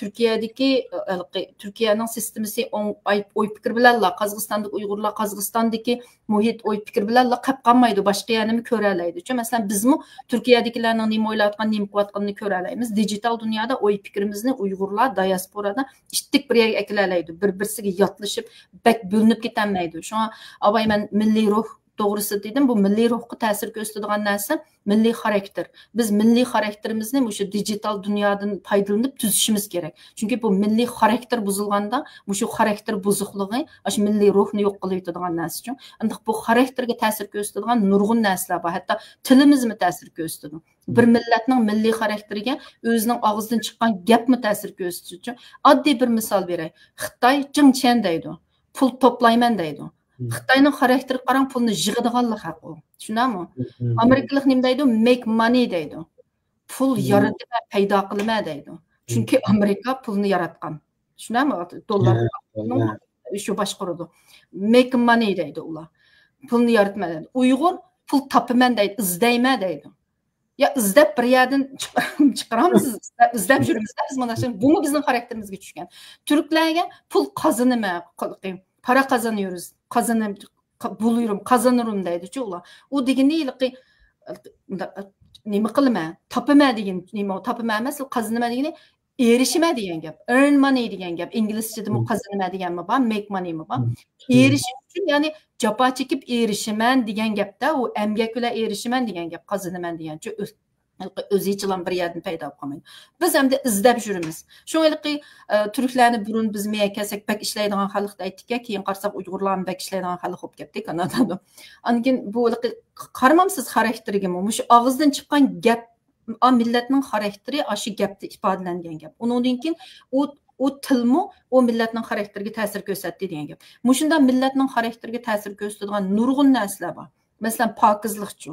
Turkiyaning sistemasi o'y fikr bilan, Qozog'istondagi Uyg'urlar Qozog'istondagi muhit o'y fikr bilan qolib qolmaydi, boshqa yerni ko'ra oladi. Masalan, bizmi Turkiyadagilarning nima o'ylayotgan, nima qilayotganini ko'ra olamiz. Digital dunyoda o'y fikrimizni Uyg'urlar diasporada ishtik bir yerga akila oladi. Bir-birsiga yotlashib, bak bo'linib ketolmaydi. Shunga avay men milliy ruh to'g'risi dedim. Bu milliy ruhga ta'sir ko'rsatadigan narsa milliy xarakter. Biz milliy xarakterimizni o'sha digital dunyodan foydalanib tuzishimiz kerak. Chunki bu milliy xarakter buzilganda, shu xarakter buzuqligi shu milliy ruhni yo'q qilib yetadigan narsa uchun. Endi bu xarakterga ta'sir ko'rsatadigan nurg'un narsalar bor. Hatto tilimizmi ta'sir ko'rsatadi. Bir millatning milliy xarakteriga o'zining og'zidan chiqqan gapmi ta'sir ko'rsatishi uchun oddiy bir misol beray. Xitoy Jingchen deydi. Pul to'playman deydi. Xitoyning xarakteri qarang, pulni yig'adiganlar haq u. Tushunami? Amerikalik nima deydi? Make money deydi. Pul yaratib paydo qilma deydi. Chunki Amerika pulni yaratgan. Tushunami? Dollar shu boshqaradi. Make money deydi ular. Pulni yaratma deydi. Uyg'ur pul topaman deydi, izdayma deydi. Ya izlab bir yerdan chiqaramiz, izlab yuramiz. Biz mana shu bu bizning xarakterimizga tushgan. Turklarga pul qozonima, para qozonyoruz. Buluyorum, kazanırım deydi-chi ular. U deganda nima qilma, topima degan, nima topima emas, qazanma degani erishima degan gap. Earn money degan gap. Inglizchada bu qazanma deganmi bor, make money mi bor? Erishish uchun, ya'ni jafo chekib erishiman degan gapda, u emgak bilan erishiman degan gap, qazanaman deganchi o'zi chilan bir yerdan paydo bo'lmaydi. Biz hamda izlab yuramiz. Shuningdek, turklarni burun biz kelsak bak ishlaydigan xalqda aytdik-ku, keyin qarasak Uyg'urlarni bak ishlaydigan xalq bo'lib ketdik Kanadada. Lekin bu qaramamsiz xarakteriga, shu og'izdan chiqqan gap millatning xarakteri shu gapda ifodalangan gap. Undan keyin u tilmi o millatning xarakteriga ta'sir ko'rsatdi degan gap. Shunda millatning xarakteriga ta'sir ko'rsatadigan nurg'un narsalar bor. Masalan, pokizlikchi.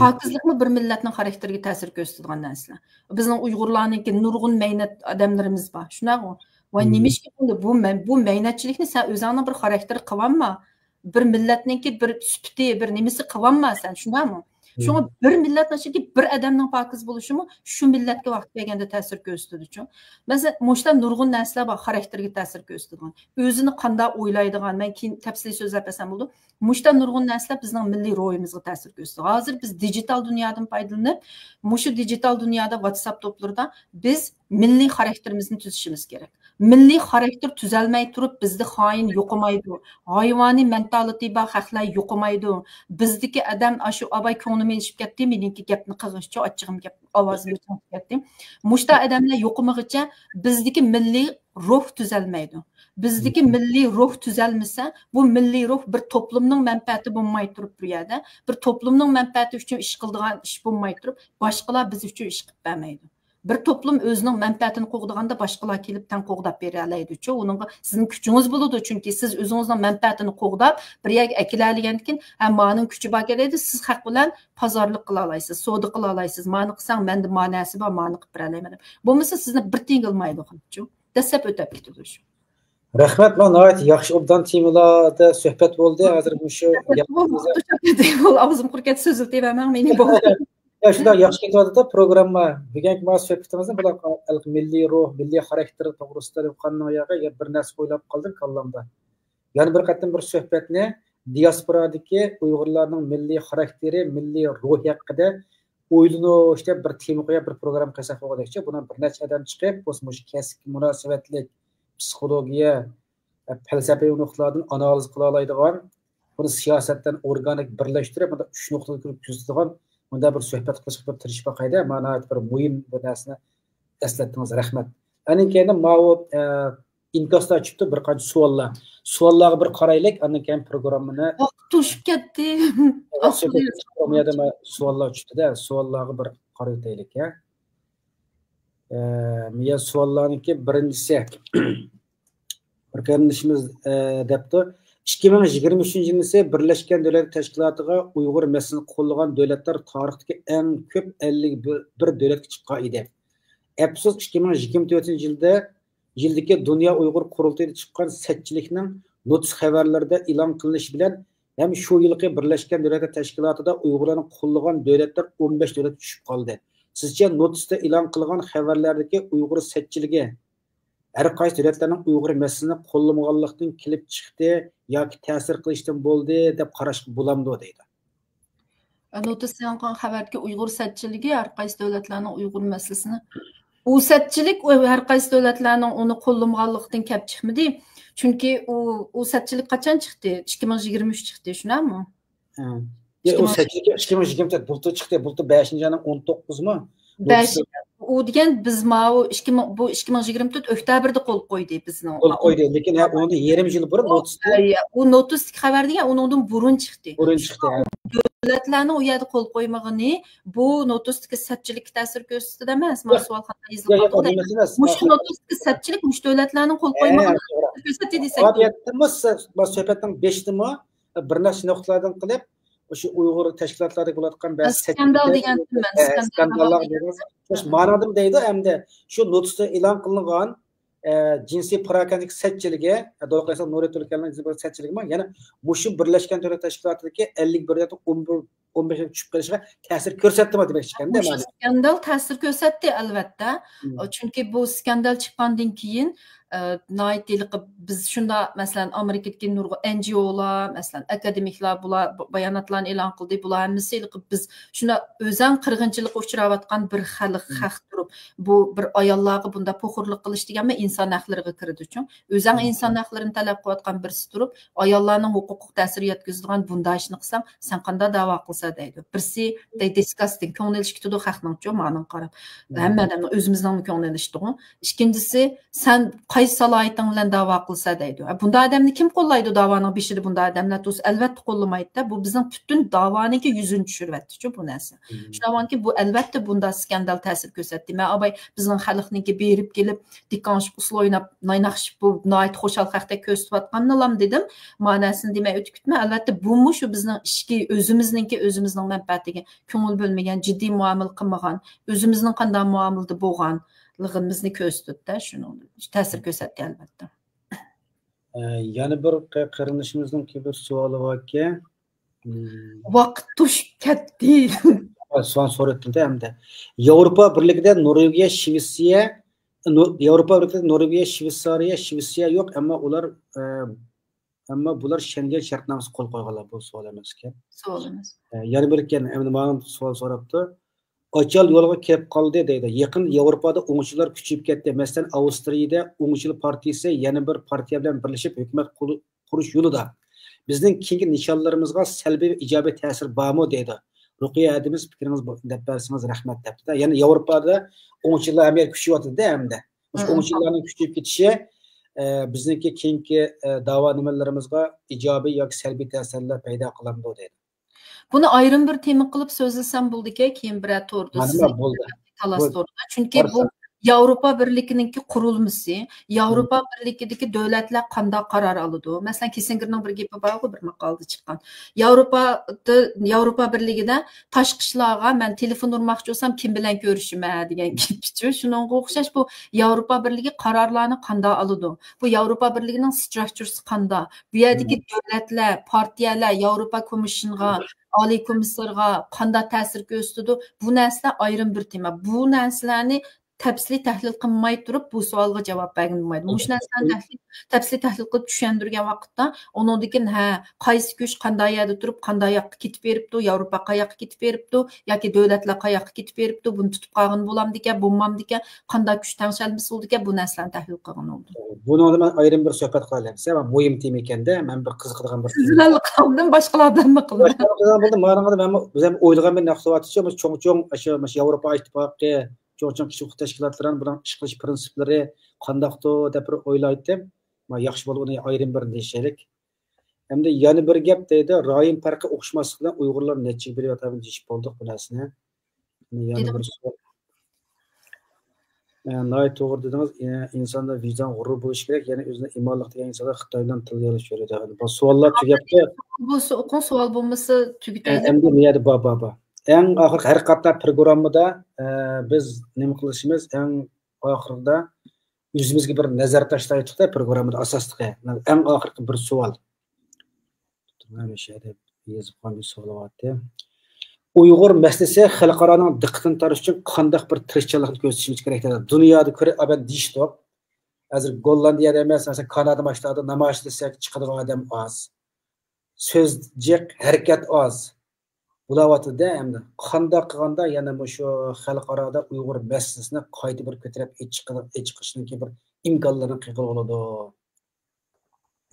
Pokizlikmi bir millatning xarakteriga ta'sir ko'rsatadigan narsalar. Bizning Uyg'urlarningki nurg'un mehnat odamlarimiz bor. Shunaqa. Va nimishki bu mehnatchilikni sen o'zingning bir xarakteri qilolma. Bir millatningki bir sufti, bir nimasi qilolma sen, shundami? Shunga bir millatningki bir odamning pokiz bo'lishimi shu millatga vaqt berganda ta'sir ko'rsatadi-ku. Masalan, mo'shta nurg'un narsalar bor, xarakterga ta'sir ko'rsatadigan. O'zini qanday o'ylaydigan, men keyin tafsiliy so'zlab bersam bo'ldi. Mo'shta nurg'un narsalar bizning milliy ruhimizga ta'sir ko'rsatadi. Hozir biz digital dunyodan foydalanib, shu digital dunyoda WhatsApp to'plarida biz milliy xarakterimizni tuzishimiz kerak. milliy xarakter tuzalmay turib bizda xoin yo'qolmaydi. Hayvoniy mentality bor xalqlar yo'qolmaydi. Bizdagi odam shu abay ko'nglim elishib ketdi, meniki gapni qilg'ishcha ochig'im gap ovozim chiqib ketdi. Mushta odamlar yo'qolmaguncha bizdagi milliy ruh tuzalmaydi. Bizdagi milliy ruh tuzalmasa, bu milliy ruh bir toplumning manfaati bo'lmay turib bu yerda, bir toplumning manfaati uchun ish qiladigan ish bo'lmay turib, boshqalar biz uchun ish qilib bermaydi. Bir toplum o'zining manfaatini qo'g'daganda boshqalar kelib tan qo'g'dab bera oladi-chu. Uningga sizning kuchingiz bo'ladi, chunki siz o'zingizning manfaatini qo'g'dab bir yerga akilagandan keyin, "Hammaning kuchi bor keladi, siz haq bilan bozorlik qila olasiz, savdo qila olasiz. Mani qilsang menda ma'nosi bor, mani qilib bera olaman." Bo'lmasa sizni bir tengilmaydi-chu. Dastlab o'tib ketadi shu.
Rahmat, mana yaxshi obdan temalarda suhbat bo'ldi. Hozir shu
Og'zim qurib so'zil tevaman meni bu.
Ya shunday yaxshi ketyapti-da programma. Bugungi suhbatimizni bular milliy ruh, milliy xarakter to'g'risida qanday bir narsa o'ylab qoldim kallamda. Ya'ni bir qatim bir suhbatni diasporadagi Uyg'urlarning milliy xarakteri, milliy ruhi haqida o'ylanishda bir tema qo'yib bir program qilsak bo'ladiki, bundan bir necha odam chiqib, o'sha kasb munosabatlik psixologiya, falsafiy nuqtalardan analiz qila oladigan, buni siyosatdan organik birlashtirib, bunda 3 nuqtaga kirib kuzatadigan bunda bir suhbat qilishga bir tirishib qo'ydi. Mana bir muhim bir narsani eslatdingiz, rahmat. Anin keyin ma'u inkoslar chiqdi bir qancha savollar. Savollarga bir qaraylik, anin keyin programmani
to'shib ketdi.
Savollar chiqdi-da, savollarga bir qaraylik, ha. Men savollarniki birinchisi bir qarindishimiz debdi. 2023-yilda Birleşken Devletler Teşkilatı'na Uygur meselesini qo'llagan davlatlar tarixdagi eng ko'p 51 davlatga chiqqan edi. Afsus 2024-yilda yildagi Dünya Uygur Qurultayida chiqqan setchilikning notis xabarlarida e'lon qilinishi bilan ham shu yilgi Birleşken Devletler Teşkilatı'da Uygurlarni qo'llagan davlatlar 15 davlat tushib qoldi. Sizce notisda e'lon qilgan xabarlardagi Uygur setchiligi har qaysi davlatlarning Uyg'ur masalasini qo'llamaganlikdan kelib chiqdi yoki ta'sir qilishdan bo'ldi deb qarashga bo'lamdi deydi.
Notisdan xabardagi Uyg'ur setchiligi har qaysi davlatlarning Uyg'ur masalasini u setchilik har qaysi davlatlarning uni qo'llamaganlikdan kelib chiqmadi. Chunki u setchilik qachon chiqdi? 2023 chiqdi, shunami?
O setchilik 2024 bultu chiqdi. Bultu 5-ayning 19 mi?
5 u degan biz bu 2024 oktyabrda qo'l qo'ydi bizni.
Qo'l qo'ydi, lekin uni yarim yil burun notisda.
U notislik xabar degan undan burun chiqdi.
Burun chiqdi.
Davlatlarni u yerda qo'l qo'ymagani bu notislik setchilik ta'sir ko'rsatdi emas. Men savol xatda yozilgan. Mush notislik setchilik mush davlatlarning qo'l qo'ymagani ko'rsatdi desak.
Faoliyatimiz suhbatning 5-dimi bir narsa nuqtalardan qilib o'sha Uyg'ur tashkilotlarida bo'layotgan ba'zi
skandal degan
skandallar ma'nodim deydi hamda shu notisda e'lon qilingan jinsiy parakandalik setchiligi do'qaysa Nuritulkanning jinsiy setchiligi yana shu Birlashgan Davlatlar Tashkilotidagi 51 dan 15 ga tushib qolishiga ta'sir ko'rsatdimi demoqchi ekanda.
Skandal ta'sir ko'rsatdi albatta. Chunki bu skandal chiqqandan keyin biz shunda masalan Amerikadagi nurg'un NGOlar, masalan akademiklar bular bayonotlarni e'lon qildi. Bular hammasi biz shunda o'zan qirg'inchilikka uchrayotgan bir xalq turib, bu bir ayollarga bunda po'xurlik qilish deganmi inson haqlariga kirdi uchun. O'zan inson haqlarini talab qilayotgan birisi turib, ayollarning huquqiy ta'sir yetkazadigan bunday ishni qilsang, sen qanday da'vo qilsa deydi. Birsi disgusting ko'ngil ishkitdi xalqning-chu ma'non qarab. Hamma odamning o'zimizning ko'ngil ishtigan. Ikkinchisi sen qaysi salohiyatning bilan da'vo qilsa deydi. Bunda odamni kim qo'llaydi da'voning beshida bunda odamlar do'st albatta qo'llamaydi-da. Bu bizning butun da'voniga yuzini tushiryapti-chu bu narsa. Shunamanki bu albatta bunda skandal ta'sir ko'rsatdi. Men abay bizning xalqniki berib kelib diqqansh usul o'ynab naynaqsh bu noit xo'shal haqda ko'rsatayotganlar dedim. Ma'nosini demay o'tib ketma. Albatta bu shu bizning ishki o'zimizning manfaatiga ko'ngil bo'lmagan, jiddiy muomala qilmagan, o'zimizning qanday muomalada bo'lgan lig'imizni ko'rsatdi-da, shuni ta'sir ko'rsatdi albatta.
Yana bir qarindishimizning bir savoli borki,
vaqt tushib ketdi.
Son so'ratdi hamda Yevropa Birligida Norvegiya, Shvetsiya, Yevropa Birligida Norvegiya, Shvetsiya yo'q, ammo bular Shengen shartnomasiga qo'l qo'yganlar. Bu savol emas ekan.
Savol emas.
Yana bir ekan, endi men savol so'rabdi. Açal yo'lga kelib qoldi deydi. Yaqin Yevropada o'ngchilar kuchayib ketdi. Masalan, Avstriyada o'ngchilar partiyasi yana bir partiya bilan birlashib hukumat qurish yo'lida. Bizning keyingi nishonlarimizga salbiy va ijobiy ta'sir bormi deydi. Ruqiya adimiz fikringiz deb bersangiz rahmat debdi. Ya'ni Yevropada o'ngchilar Amerika kuchayotdi hamda. Shu o'ngchilarning kuchayib ketishi bizniki keyingi da'vo nimalarimizga ijobiy yoki salbiy ta'sirlar paydo qiladi deydi.
Buni ayrım bir tema qilib so'zlasam bo'ldiki, keyin bir to'rda talastorda. Chunki bu Yevropa Birligininki qurilmasi, Yevropa Birligidagi davlatlar qanday qaror oladi? Masalan, Kissingerning bir gapi bor-ku, bir maqolada chiqqan. Yevropa Birligida tashqi ishlarga men telefon urmoqchi bo'lsam, kim bilan ko'rishiman degan gapchi. Shuningga o'xshash bu Yevropa Birligi qarorlarni qanday oladi? Bu Yevropa Birligining strukturasi qanday? Bu yerdagi davlatlar, partiyalar Yevropa Komissiyasiga Oliy komissarga qanday ta'sir ko'rsatadi? Bu narsa ayrim bir tema. Bu narsalarni tafsiliy tahlil qilmay turib bu savolga javob berolmaydi. Mush narsani tafsiliy tahlil qilib tushuntirgan vaqtda uningdan qaysi kuch qanday yerda turib qanday yoqqa ketib beribdi, Yevropa qayoqqa ketib beribdi yoki davlatlar qayoqqa ketib beribdi, buni tutib qolgan bo'lamdikan, bo'lmamdikan, qanday kuch tangsalmasi bo'ldikan, bu narsalarni tahlil qilgan bo'ldi.
Buni men ayrim bir suhbat qilaman. Sen muhim tema ekanda, men bir qiziqadigan bir
sizlarni qildim, boshqalardan nima qildim?
Boshqalardan bo'ldi, men o'ylagan bir narsa bo'lyapti. Cho'ng o'sha Yevropa ittifoqi Çoğun kişi teşkilatların bilan iş qilish prinsiplari qandaqdir deb o'ylaydim. Men yaxshi bo'lib uni ayrim bir deyishaylik. Hamda yana bir gap deydi, rayon farqi o'xshamaslik bilan Uyg'urlar necha bilyotadi deyish bo'ldik bu narsani. Yana bir Nay to'g'ri dedingiz, insonda vijdon g'urur bo'lishi kerak, ya'ni o'zini imonliq degan insonlar Xitoy bilan til yurish yo'lida. Bu savollar tugabdi.
Bu savol bo'lmasa tugitaydi.
Endi niyati baba. Eng oxirgi har qatlar programmada biz nima qilishimiz eng oxirida o'zimizga bir nazar tashlaydik-da programmada asosliqi. Eng oxirgi bir savol. Mana shu yerda yozib qo'ygan savol bo'lyapti. Uyg'ur masalasi xalqaroning diqqatini tortish uchun qanday bir tirishchilikni ko'rsatishimiz kerak dedi. Dunyoda ko'rib deyishdi. Hozir Gollandiyada emas, masalan Kanada mashtada namoyish desak chiqadigan odam oz. So'zjiq harakat oz. Bulavotida endi qanday qilganda yana shu xalqaroda Uyg'ur masalasini qayta bir ko'tarib chiqishning bir imkonlarini qilib oladi.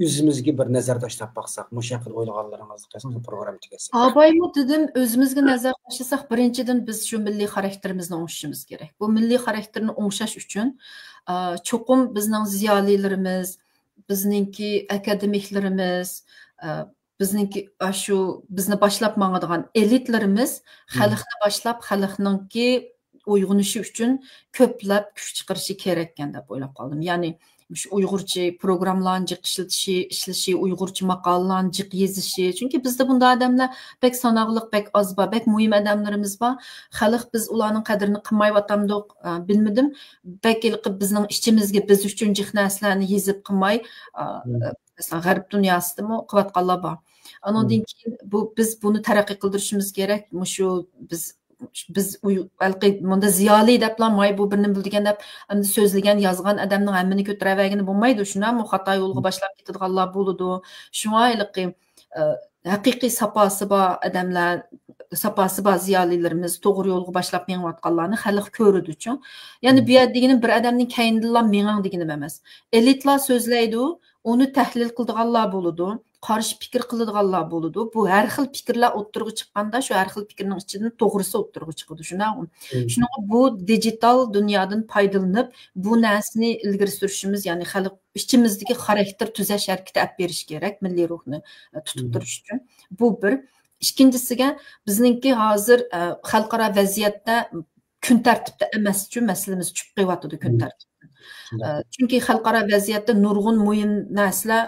O'zimizga bir nazar tashlab baqsak, mushaqil o'ylaganlaringizni qilsangiz program tugasa.
Abaymu dedim, o'zimizga nazar tashlasak, birinchidan biz shu milliy xarakterimizni o'ngishimiz kerak. Bu milliy xarakterni o'ngshash uchun cho'qim bizning ziyolilarimiz, bizningki akademiklarimiz, bizningki shu bizni boshlab mangadigan elitlarimiz xalqni boshlab xalqninki uyg'unishi uchun ko'plab kuch chiqarishi kerak ekan deb o'ylab qoldim. Ya'ni shu Uyg'urcha programmalarni ishlashi, Uyg'urcha maqolalarni yozishi. Chunki bizda bunday odamlar bek sanoqliq, bek oz bor, bek muhim odamlarimiz bor. Xalq biz ularning qadrini qilmayotgandik, bilmadim. Bek bizning ichimizga biz uchun jiq narsalarni yozib qilmay, masalan, g'arb dunyosidami qilayotganlar bor. Anondan keyin biz buni taraqqiy qildirishimiz kerak. Shu biz bunda ziyoli deblamay bu birini bildigan deb endi so'zlagan yozgan odamning hammani ko'tiravergani bo'lmaydi. Shundan xato yo'lga boshlab ketadiganlar bo'ladi. Shunga haqiqiy saposi bor odamlar, saposi bor ziyolilarimiz to'g'ri yo'lga boshlab menayotganlarni xalq ko'radi uchun. Ya'ni bu yerda bir odamning kayindilar menang deganim emas. Elitlar so'zlaydi, uni tahlil qiladiganlar bo'ladi. Qarshi fikr qiladiganlar bo'ladi. Bu har xil fikrlar o'ttirg'i chiqqanda, shu har xil fikrning ichidan to'g'risi o'ttirg'i chiqadi. Shunga bu digital dunyodan foydalanib, bu narsani ilgari surishimiz, ya'ni xalq ichimizdagi xarakter tuzash harakati olib berish kerak, milliy ruhni tutib turish uchun. Bu bir. Ikkinchisiga bizningki hozir xalqaro vaziyatda kun tartibda emas uchun masalamiz tushib qo'yapti kun tartibda. Chunki xalqaro vaziyatda nurg'un muhim narsalar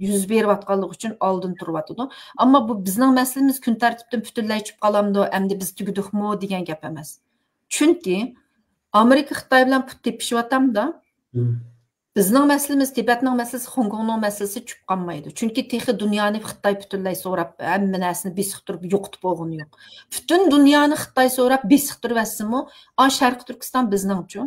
yuz berayotganligi uchun oldin turyapti. Ammo bu bizning masalamiz kun tartibdan butunlay tushib qolamdi, endi biz tugudikmi degan gap emas. Chunki Amerika Xitoy bilan put tepishyapti-da. Bizning masalamiz, Tibetning masalasi, Hong Kongning masalasi tushib qolmaydi. Chunki texi dunyoni Xitoy butunlay so'rab, hamma narsani besiqtirib yo'qitib bo'lgani yo'q. Butun dunyoni Xitoy so'rab besiqtiribsimi, Sharq Turkiston bizning uchun.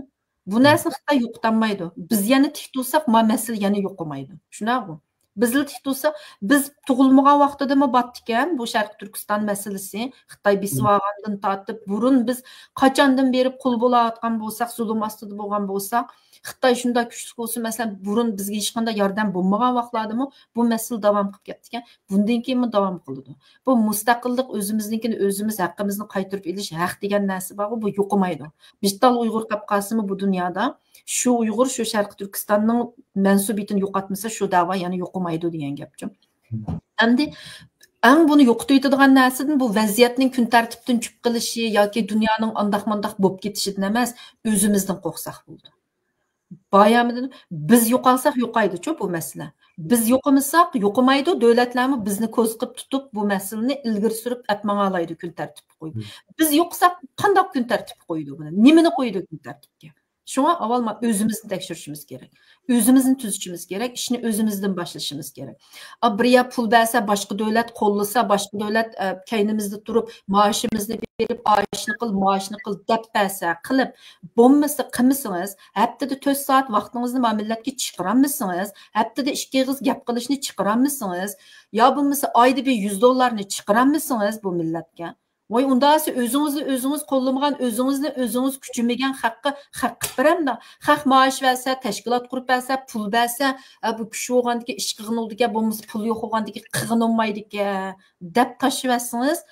Bu narsani Xitoy yo'qotolmaydi. Biz yana tik tursak, masala yana yo'qolmaydi. Shunaqmi? Bizli tutsa, biz tug'ilmagan vaqtidami batdi ekan bu Sharq Turkiston masalasi. Xitoy bisvagandan tortib, burun biz qachondan beri qul bo'layotgan bo'lsak, zulm ostida bo'lgan bo'lsak, Xitoy shunday kuchli bo'lsa, masalan, burun bizga hech qanday yordam bo'lmagan vaqtlardami bu masala davom qilib ketdi ekan. Bundan keyin davom qiladi. Bu mustaqillik o'zimiznikini o'zimiz haqqimizni qaytarib olish haq degan narsa bor, bu yo'qolmaydi. Bital Uyg'ur qolib qolsimi bu dunyoda, shu Uyg'ur shu Sharq Turkistonning mansubiyatini yo'qotmasa, shu da'vo yana yo'qolmaydi degan gapchi. Endi eng buni yo'qotadigan narsadan bu vaziyatning kun tartibdan tushib qilishi yoki dunyoning andaq-mandaq bo'lib ketishidan emas, o'zimizdan qo'rqsak bo'ldi. Bayamidan biz yo'qolsak yo'qaydi-ku bu masala. Biz yo'qolmasak yo'qolmaydi, davlatlarmi bizni ko'z qilib tutib bu masalani ilgari surib atmang'alaydi kun tartibga qo'yib. Biz yo'qsak qanday kun tartibga qo'ydi buni? Nimani qo'ydi kun tartibga? Shunga avval o'zimizni tekshirishimiz kerak. O'zimizni tuzishimiz kerak, ishni o'zimizdan boshlashimiz kerak. Abriya pul bersa, boshqa davlat qo'llasa, boshqa davlat kaynimizda turib, maoshimizni berib, oshni qil, maoshni qil deb bersa, qilib, bo'lmasa qilmasangiz, haftada 4 soat vaqtingizni millatga chiqaramisiz, haftada 2 og'iz gap qilishni chiqaramisiz, yo bo'lmasa oyda bir $100 chiqaramisiz bu millatga? Voy undasi o'zingiz qo'llamagan, o'zingiz kuchamagan haqqa haq qilib beramda. Haq maosh bersa, tashkilot qurib bersa, pul bersa, bu kishi o'g'andiki ish qilg'inildiki, bo'lmasa pul yo'q o'g'andiki qilg'inolmaydiki deb tashlasangiz,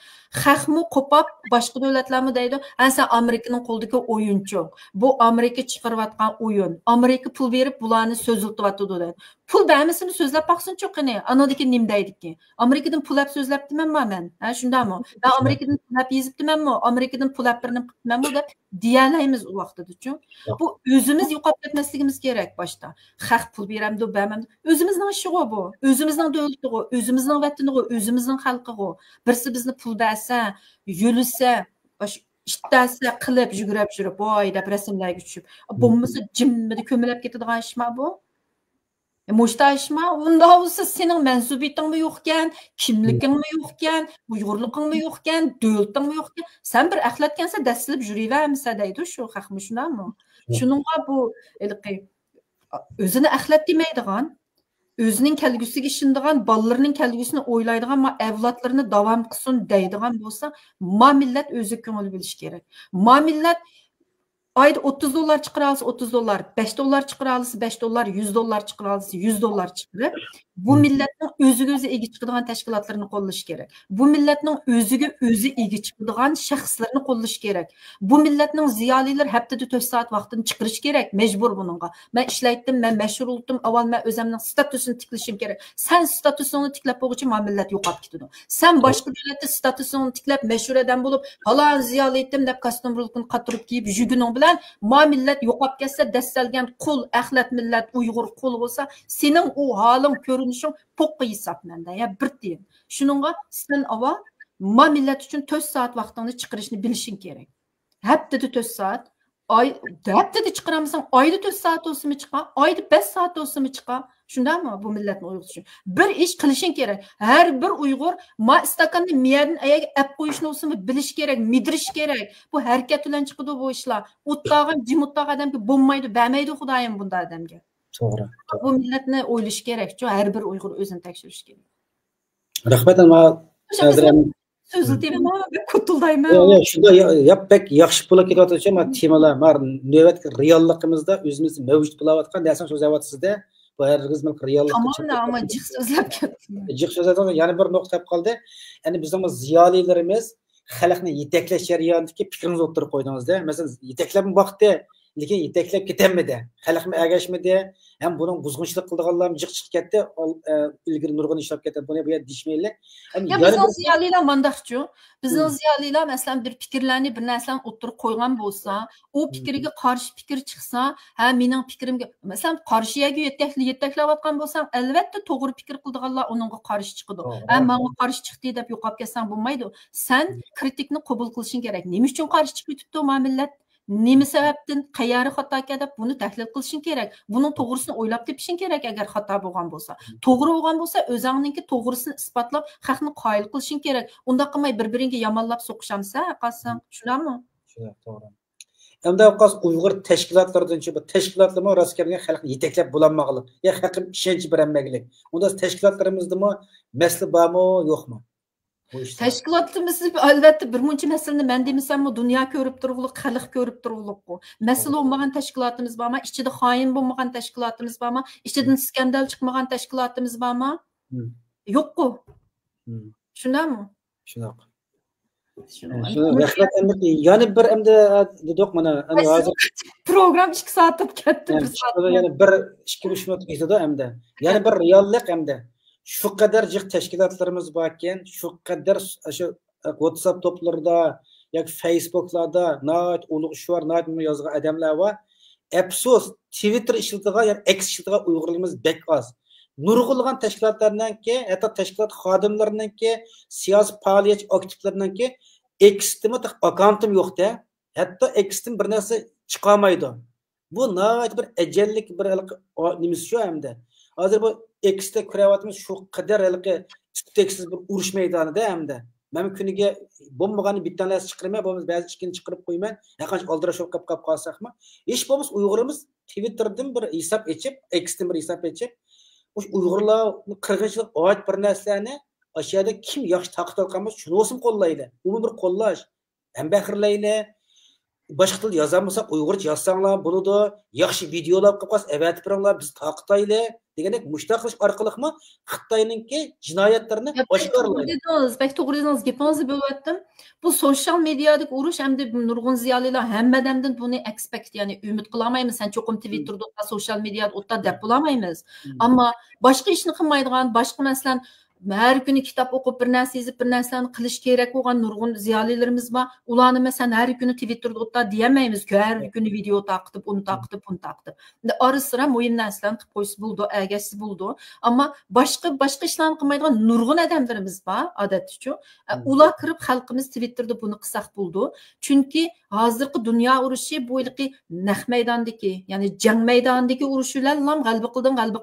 haqmi qo'pab boshqa davlatlarmi deydi, sen Amerikaning qo'lidagi o'yinchi. Bu Amerika chiqarayotgan o'yin. Amerika pul berib bularni so'ziltiyotdi deydi. Pul bermasini so'zlab baqsinchi qani. Anodiki nim deydiki. Amerikadan pul olib so'zlabdimanmi men? Ha, shundami? Ben Amerikadan pul olib yezibdimanmi? Amerikadan pul olib birinib qilibmanmi deb deyalaymiz u vaqtida-chu. Bu o'zimiz yo'qolib ketmasligimiz kerak boshda. Haq pul beramdi, bermamdi. O'zimizning ishi bu. O'zimizning davlati, o'zimizning vatani, o'zimizning xalqi. Birsi bizni pul bersa, yulisa, ishtasa qilib yugurib, voy deb rasmlarga tushib, bo'lmasa jimmida ko'milib ketadigan ishmi bu? Muhtashma, unda olsa sening mansubiyatingmi yo'q ekan, kimligingmi yo'q ekan, uyg'urligingmi yo'q ekan, davlatingmi yo'q ekan, sen bir axlatgansa dastlab yuravermisa deydi shu haqmi shundami? Shuningga bu o'zini axlat demaydigan, o'zining kelgusiga ishonadigan, bolalarining kelgusini o'ylaydigan, ma avlodlarini davom qilsin deydigan bo'lsa, ma millat o'zi ko'ngil bilish kerak. Ma millat ayda $30 chiqara olsa $30, $5 chiqara olsa $5, $100 chiqara olsa $100 chiqarib, bu millatning o'ziga o'zi ega chiqadigan tashkilotlarni qo'llash kerak. Bu millatning o'ziga o'zi ega chiqadigan shaxslarni qo'llash kerak. Bu millatning ziyolilar haftada 4 soat vaqtini chiqarish kerak, majbur buningga. Men ishlaydim, men mashhur bo'ldim, avval men o'zimning statusini tiklashim kerak. Sen statusingni tiklab bo'lguncha men millat yo'qolib ketadi. Sen boshqa davlatda statusingni tiklab mashhur odam bo'lib, "Halol ziyolidim" deb kostyumlarni qatirib kiyib yuguning bilan ma millat yo'qolib ketsa, dastalgan qul, axlat millat, Uyg'ur qul bo'lsa, sening u holing ko'rinishing poqqa hisobmanda, ya bir tiyin. Shuningga sen avval ma millat uchun 4 soat vaqtingni chiqarishni bilishing kerak. Haftada 4 soat, haftada chiqaramsan, oyda 4 soat bo'lsa-mi chiqar, oyda 5 soat bo'lsa-mi chiqar. Shundami bu millatni Uyg'ur uchun? Bir ish qilishing kerak. Har bir Uyg'ur ma istakanni miyadan ayaga ap qo'yishni o'zini bilish kerak, midirish kerak. Bu harakat bilan chiqadi bu ishlar. O'tdag'in, jimotdag'i odamga bo'lmaydi, bermaydi Xudoyim bunda odamga.
To'g'ri.
Bu millatni o'ylash kerak-ku, har bir Uyg'ur o'zini tekshirish kerak.
Rahmat, ma
so'zni temaman, ko'tuldayman.
Yo'q, shunda yap pek yaxshi bo'lib ketyapti-chi, men temalar, men navbatgi realligimizda o'zimizni mavjud qilayotgan narsani so'zlayapsizda. Bu hargiz men reallik.
Ama jiq so'zlab ketdim.
Jiq so'zladim, yana bir nuqta qoldi. Ya'ni bizning ziyolilarimiz xalqni yetaklash jarayonidagi fikrimizni o'tirib qo'ydingizda. Masalan, yetaklab vaqtda, lekin yetaklab ketamidi. Xalqni agashmidi, ham buning buzg'unchilik qilganlarni jiq chiqib ketdi, ilgari nurg'un ishlab ketdi. Buni bu yerda deyishmaylik.
Ya bizning ziyolilar mandaqchu. Bizning ziyolilar masalan bir fikrlarni, bir narsani o'tirib qo'ygan bo'lsa, u fikriga qarshi fikr chiqsa, ha mening fikrimga, masalan, qarshiyaga yetaklayotgan bo'lsam, albatta to'g'ri fikr qilganlar uningga qarshi chiqadi. Ha menga qarshi chiqdi deb yo'qolib ketsang bo'lmaydi. Sen kritikni qabul qilishing kerak. Nima uchun qarshi chiqib ketibdi u millat? Nima sababdan qayeri xato deb buni tahlil qilishing kerak. Buning to'g'risini o'ylab tepishing kerak agar xato bo'lgan bo'lsa. To'g'ri bo'lgan bo'lsa, o'zingizning to'g'risini isbotlab, haqni qoyil qilishing kerak. Unda qilmay bir-biringga yomonlab so'qishamsa, qolsang, shunami?
Shunday, to'g'ri. Endi qas Uyg'ur tashkilotlardan bu tashkilotlarga raskarga xalqni yetaklab bo'lolmaganlik, ya xalqim ishonch bermaganlik. Unda tashkilotlarimizdami masala bormi, yo'qmi? Bu ishlar.
Tashkilotimiz albatta bir muncha masalani men demasam, dunyo ko'rib turug'liq, xalq ko'rib turug'liq. Masala bo'lmagan tashkilotimiz bormi? Ichida xoin bo'lmagan tashkilotimiz bormi? Ichidan skandal chiqmagan tashkilotimiz bormi? Yo'q-ku. Shundami?
Shunaqa. Rahmat endi yana bir endi dedik mana hozir
program 2 soat o'tib ketdi.
Yana bir 2-3 minut ketdi endi. Yana bir reallik endi. Shu qadar jiq tashkilotlarimiz bor ekan, shu qadar shu WhatsApp to'plarida yoki Facebooklarda nayt ulug' shuar nayt yozgan odamlar bor. Afsus Twitter ishlatadigan, ya'ni X ishlatadigan Uyg'urlarimiz bek oz. Nurg'ulg'an tashkilotlardanki, hatto tashkilot xodimlarininki, siyosiy faoliyat aktivlariniki X'timi akkauntim yo'q-da. Hatto X'tim bir narsa chiqolmaydi. Bu nayt bir ajallik bir nimasi shu hamda. Hozir bu X'da ko'ryapmiz shu qadar halqi isteksiz bir urush maydonida hamda. Men kuniga bo'lmagan bitta narsa chiqarmay, bo'lmasa ba'zi ikkini chiqarib qo'yman. Yaqincha oldirashib qolib qolsaqmi? Hech bo'lmasa Uyg'urimiz Twitterdan bir hisob ochib, X'dan bir hisob ochib, Uyg'urlar qirg'inchilik oid bir narsalarni aşağıda kim yaxshi taqib olganmiz, shuni o'sim qo'llaydi. Umumiy bir qo'llash. Ham baxirlayli. Boshqa til yozamasa Uyg'urcha yozsanglar bo'ladi. Yaxshi videolar qilib qolsa, avatib beringlar, biz taqitayli degandek mushtaq qilish orqaliqmi Xitoyninki jinoyatlarini oshkorlaydi.
Bak to'g'ri dedingiz, gapingizni bo'lyaptim. Bu sosyal medyadagi urush hamda nurg'un ziyolilar hammadamdan buni expect, ya'ni umid qilmaymiz. Sen cho'qim Twitterda, sosyal medyada o'tda deb bo'lmaymiz. Ammo boshqa ishni qilmaydigan, boshqa masalan har kuni kitob o'qib bir narsa yozib bir narsani qilish kerak bo'lgan nurg'un ziyolilarimiz bor. Ularni masalan har kuni Twitterda o'tda deyamaymiz. Har kuni video taqitib, uni taqitib, buni taqitib. Endi ara-sıra muhim narsalarni qilib qo'ysa bo'ldi, agasi bo'ldi. Ammo boshqa ishlarni qilmaydigan nurg'un odamlarimiz bor, odatda. Ular kirib xalqimiz Twitterda buni qilsaq bo'ldi. Chunki hozirgi dunyo urushi bu yilqi naq maydondagi, ya'ni jang maydonidagi urushlar ham g'alaba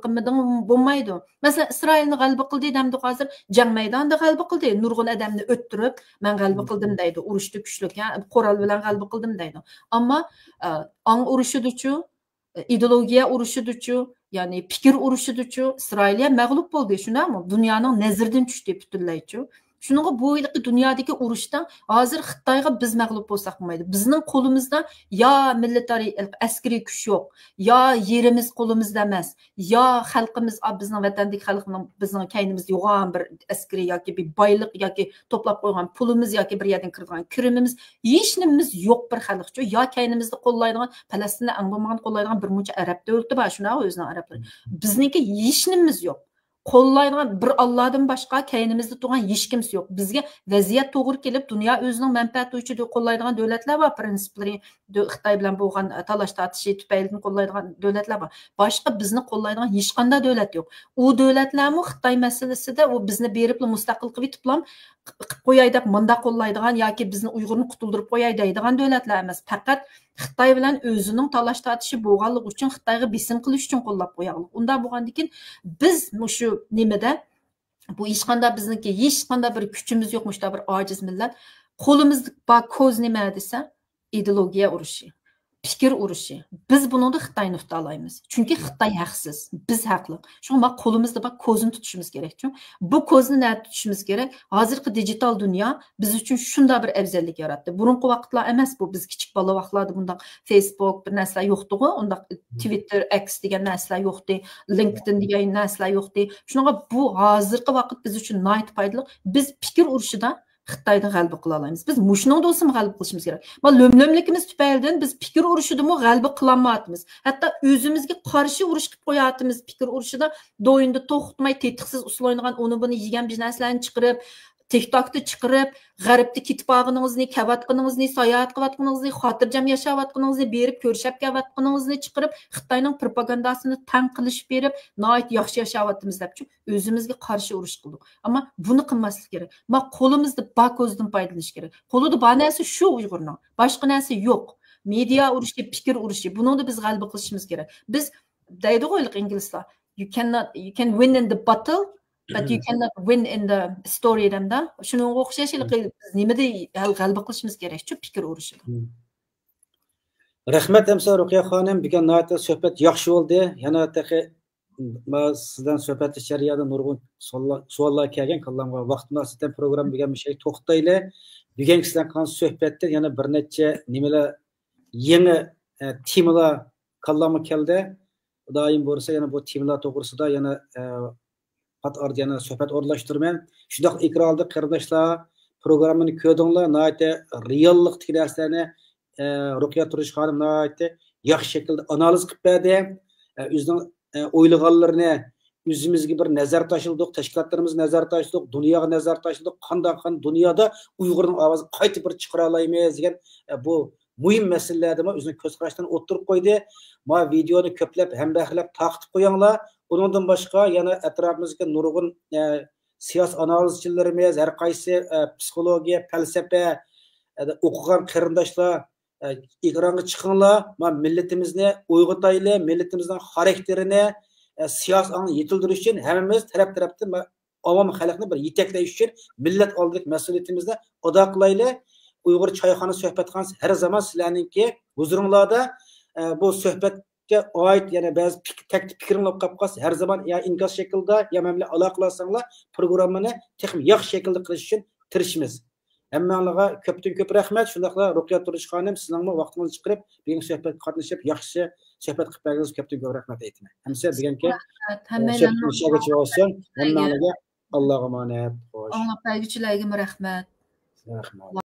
qilmadim bo'lmaydi. Masalan, Isroilni g'alaba qildi demdi hozir jang maydonida g'alaba qildi. Nurg'un odamni o'ttirib, men g'alaba qildim deydi. Urushda kuchlik, qo'ral bilan g'alaba qildim deydi. Ammo ong urushidichu, ideologiya urushidichu, ya'ni fikr urushidichu Isroil ham mag'lub bo'ldi, shunami? Dunyoning nazardan tushdi butunlaychu. Shuningga bu yilgi dunyodagi urushdan hozir Xitoyga biz mag'lub bo'lsak bo'lmaydi. Bizning qo'limizda yo millatariy askariy kuch yo'q, yo yerimiz qo'limizda emas, yo xalqimiz, bizning vatandagi xalqning bizning kaynimizda yo'g'on bir askariy yoki bir boylik yoki to'plab qo'ygan pulimiz yoki bir yerdan kirgan kirimimiz, hech nimamiz yo'q bir xalqcha. Yo kaynimizda qo'llaydigan Falastinni bo'lmagan qo'llaydigan bir muncha arab davlati bor, shuna o'zining arablari. Bizniki hech nimamiz yo'q. Qo'llaydigan bir Allohdan boshqa kaynimizda turgan hech kimsi yo'q. Bizga vaziyat to'g'ri kelib, dunyo o'zining manfaati uchun qo'llaydigan davlatlar bor, prinsiplari Xitoy bilan bo'lgan talash tortishi tufaylidan qo'llaydigan davlatlar bor. Boshqa bizni qo'llaydigan hech qanday davlat yo'q. U davlatlarmi Xitoy masalasida u bizni berib mustaqil qilib yetiblam qo'yay deb manda qo'llaydigan yoki bizni Uyg'urni qutuldirib qo'yay deydigan davlatlar emas. Faqat Xitoy bilan o'zining talash tortishi bo'lganligi uchun Xitoyga besim qilish uchun qo'llab qo'yganlik. Unda bo'lgandan keyin biz shu nimada bu hech qanday bizniki hech qanday bir kuchimiz yo'q, mushta bir ojiz millat. Qo'limizda bor ko'z nima desa, ideologiya urushi, fikr urushi. Biz buningda Xitoyni tuta olamiz. Chunki Xitoy haqsiz, biz haqli. Shunga qo'limizda bor ko'zni tutishimiz kerak. Bu ko'zni nima tutishimiz kerak? Hozirgi digital dunyo biz uchun shunday bir afzallik yaratdi. Burungi vaqtlar emas bu, biz kichik bola vaqtlarda bunday Facebook bir narsa yo'qdi-ku, unda Twitter, X degan narsalar yo'qdi, LinkedIn degan narsalar yo'qdi. Shunga bu hozirgi vaqt biz uchun nihoyat foydali. Biz fikr urushidan Xitoydan g'alaba qila olamiz. Biz mushning do'stim g'alaba qilishimiz kerak. Ma lo'mlo'mligimiz tufaylidan biz fikr urushidami g'alaba qilolmayapmiz. Hatto o'zimizga qarshi urush qilib qo'yapmiz. Fikr urushida do'yinda to'xtatmay tetiqsiz usluydigan uni buni yegan bizneslarni chiqarib, TikTokda chiqarib, g'arbda ketib olganingizni, kavatqiningizni, sayohat qilayotganingizni, xotirjam yashayotganingizni berib, ko'rishib kavatqiningizni chiqarib, Xitoyning propagandasini tan qilish berib, nihoyat yaxshi yashayapmiz deb o'zimizga qarshi urush qildik. Ammo buni qilmaslik kerak. Ma qo'limizda bor ko'zdan foydalanish kerak. Qo'lida bor narsa shu Uyg'urning. Boshqa narsa yo'q. Media urushi, fikr urushi. Buni biz g'alaba qilishimiz kerak. Biz deydi-ku inglizlar, you can win in the battle, but you cannot win in the story demda. Shunga o'xshash biz nimada g'alaba qilishimiz kerak, shu fikr urushi.
Rahmat hamsa Ruqiya xonim, bugun nayta suhbat yaxshi bo'ldi. Yana taxi sizdan suhbatli jarayonida nurg'un savollar kelgan. Kallamga vaqt munosabatan program degan bir şey to'xtayli. Bugun sizlar qilgan suhbatda yana bir necha nimalar yangi temalar kallamga keldi. Doim bo'lsa yana bu temalar to'g'risida yana qat'ar yana suhbat o'rlashtirman. Shundoq ekranda qarindoshlar programmani ko'rdinglar. Nayta reallikdagi narsalarni Ruqiya Turish xonim nayta yaxshi shaklda analiz qilib berdi. O'zining o'ylaganlarini o'zimizga bir nazar tashladik, tashkilotlarimiz nazar tashladik, dunyoga nazar tashladik. Qanday dunyoda Uyg'urning ovozini qayta bir chiqara olamiz degan bu muhim masalalarda o'zining ko'z qarashlarini o'ttirib qo'ydi. Ma videoni ko'plab hambahlab taqib qo'yinglar. Undan boshqa yana atrofimizga nurg'un siyosiy analizchilarimiz, har qaysi psixologiya, falsafa o'qigan qarindoshlar ekranga chiqinglar. Ma millatimizni uyg'otayli, millatimizning xarakterini siyosatni yetildirish uchun hammamiz taraf-tarafdan avom xalqni bir yetaklash uchun millat oldidagi mas'uliyatimizni ado qilaylik. Uyg'ur choyxona suhbatxonasi har zaman sizlarningki huzuringlarda bu suhbatga oid yana ba'zi fikrimlar qolib qolsa har zaman ya inkas shaklda ya men bilan aloqalashsanglar programmani texnik yaxshi shaklda qilish uchun tirishimiz. Hammanglarga ko'pdan ko'p rahmat. Shundaqla Ruqiya Turish xonim, sizlarga vaqtingizni chiqarib, bugun suhbatga qatnashib, yaxshi suhbat qilib berganingiz ko'pdan ko'p rahmat aytaman. Hamsa bugungi hammalarga olsun. Hammanglarga Allohga omonat. Xo'sh.
Anglab berguchilarga rahmat.
Rahmat.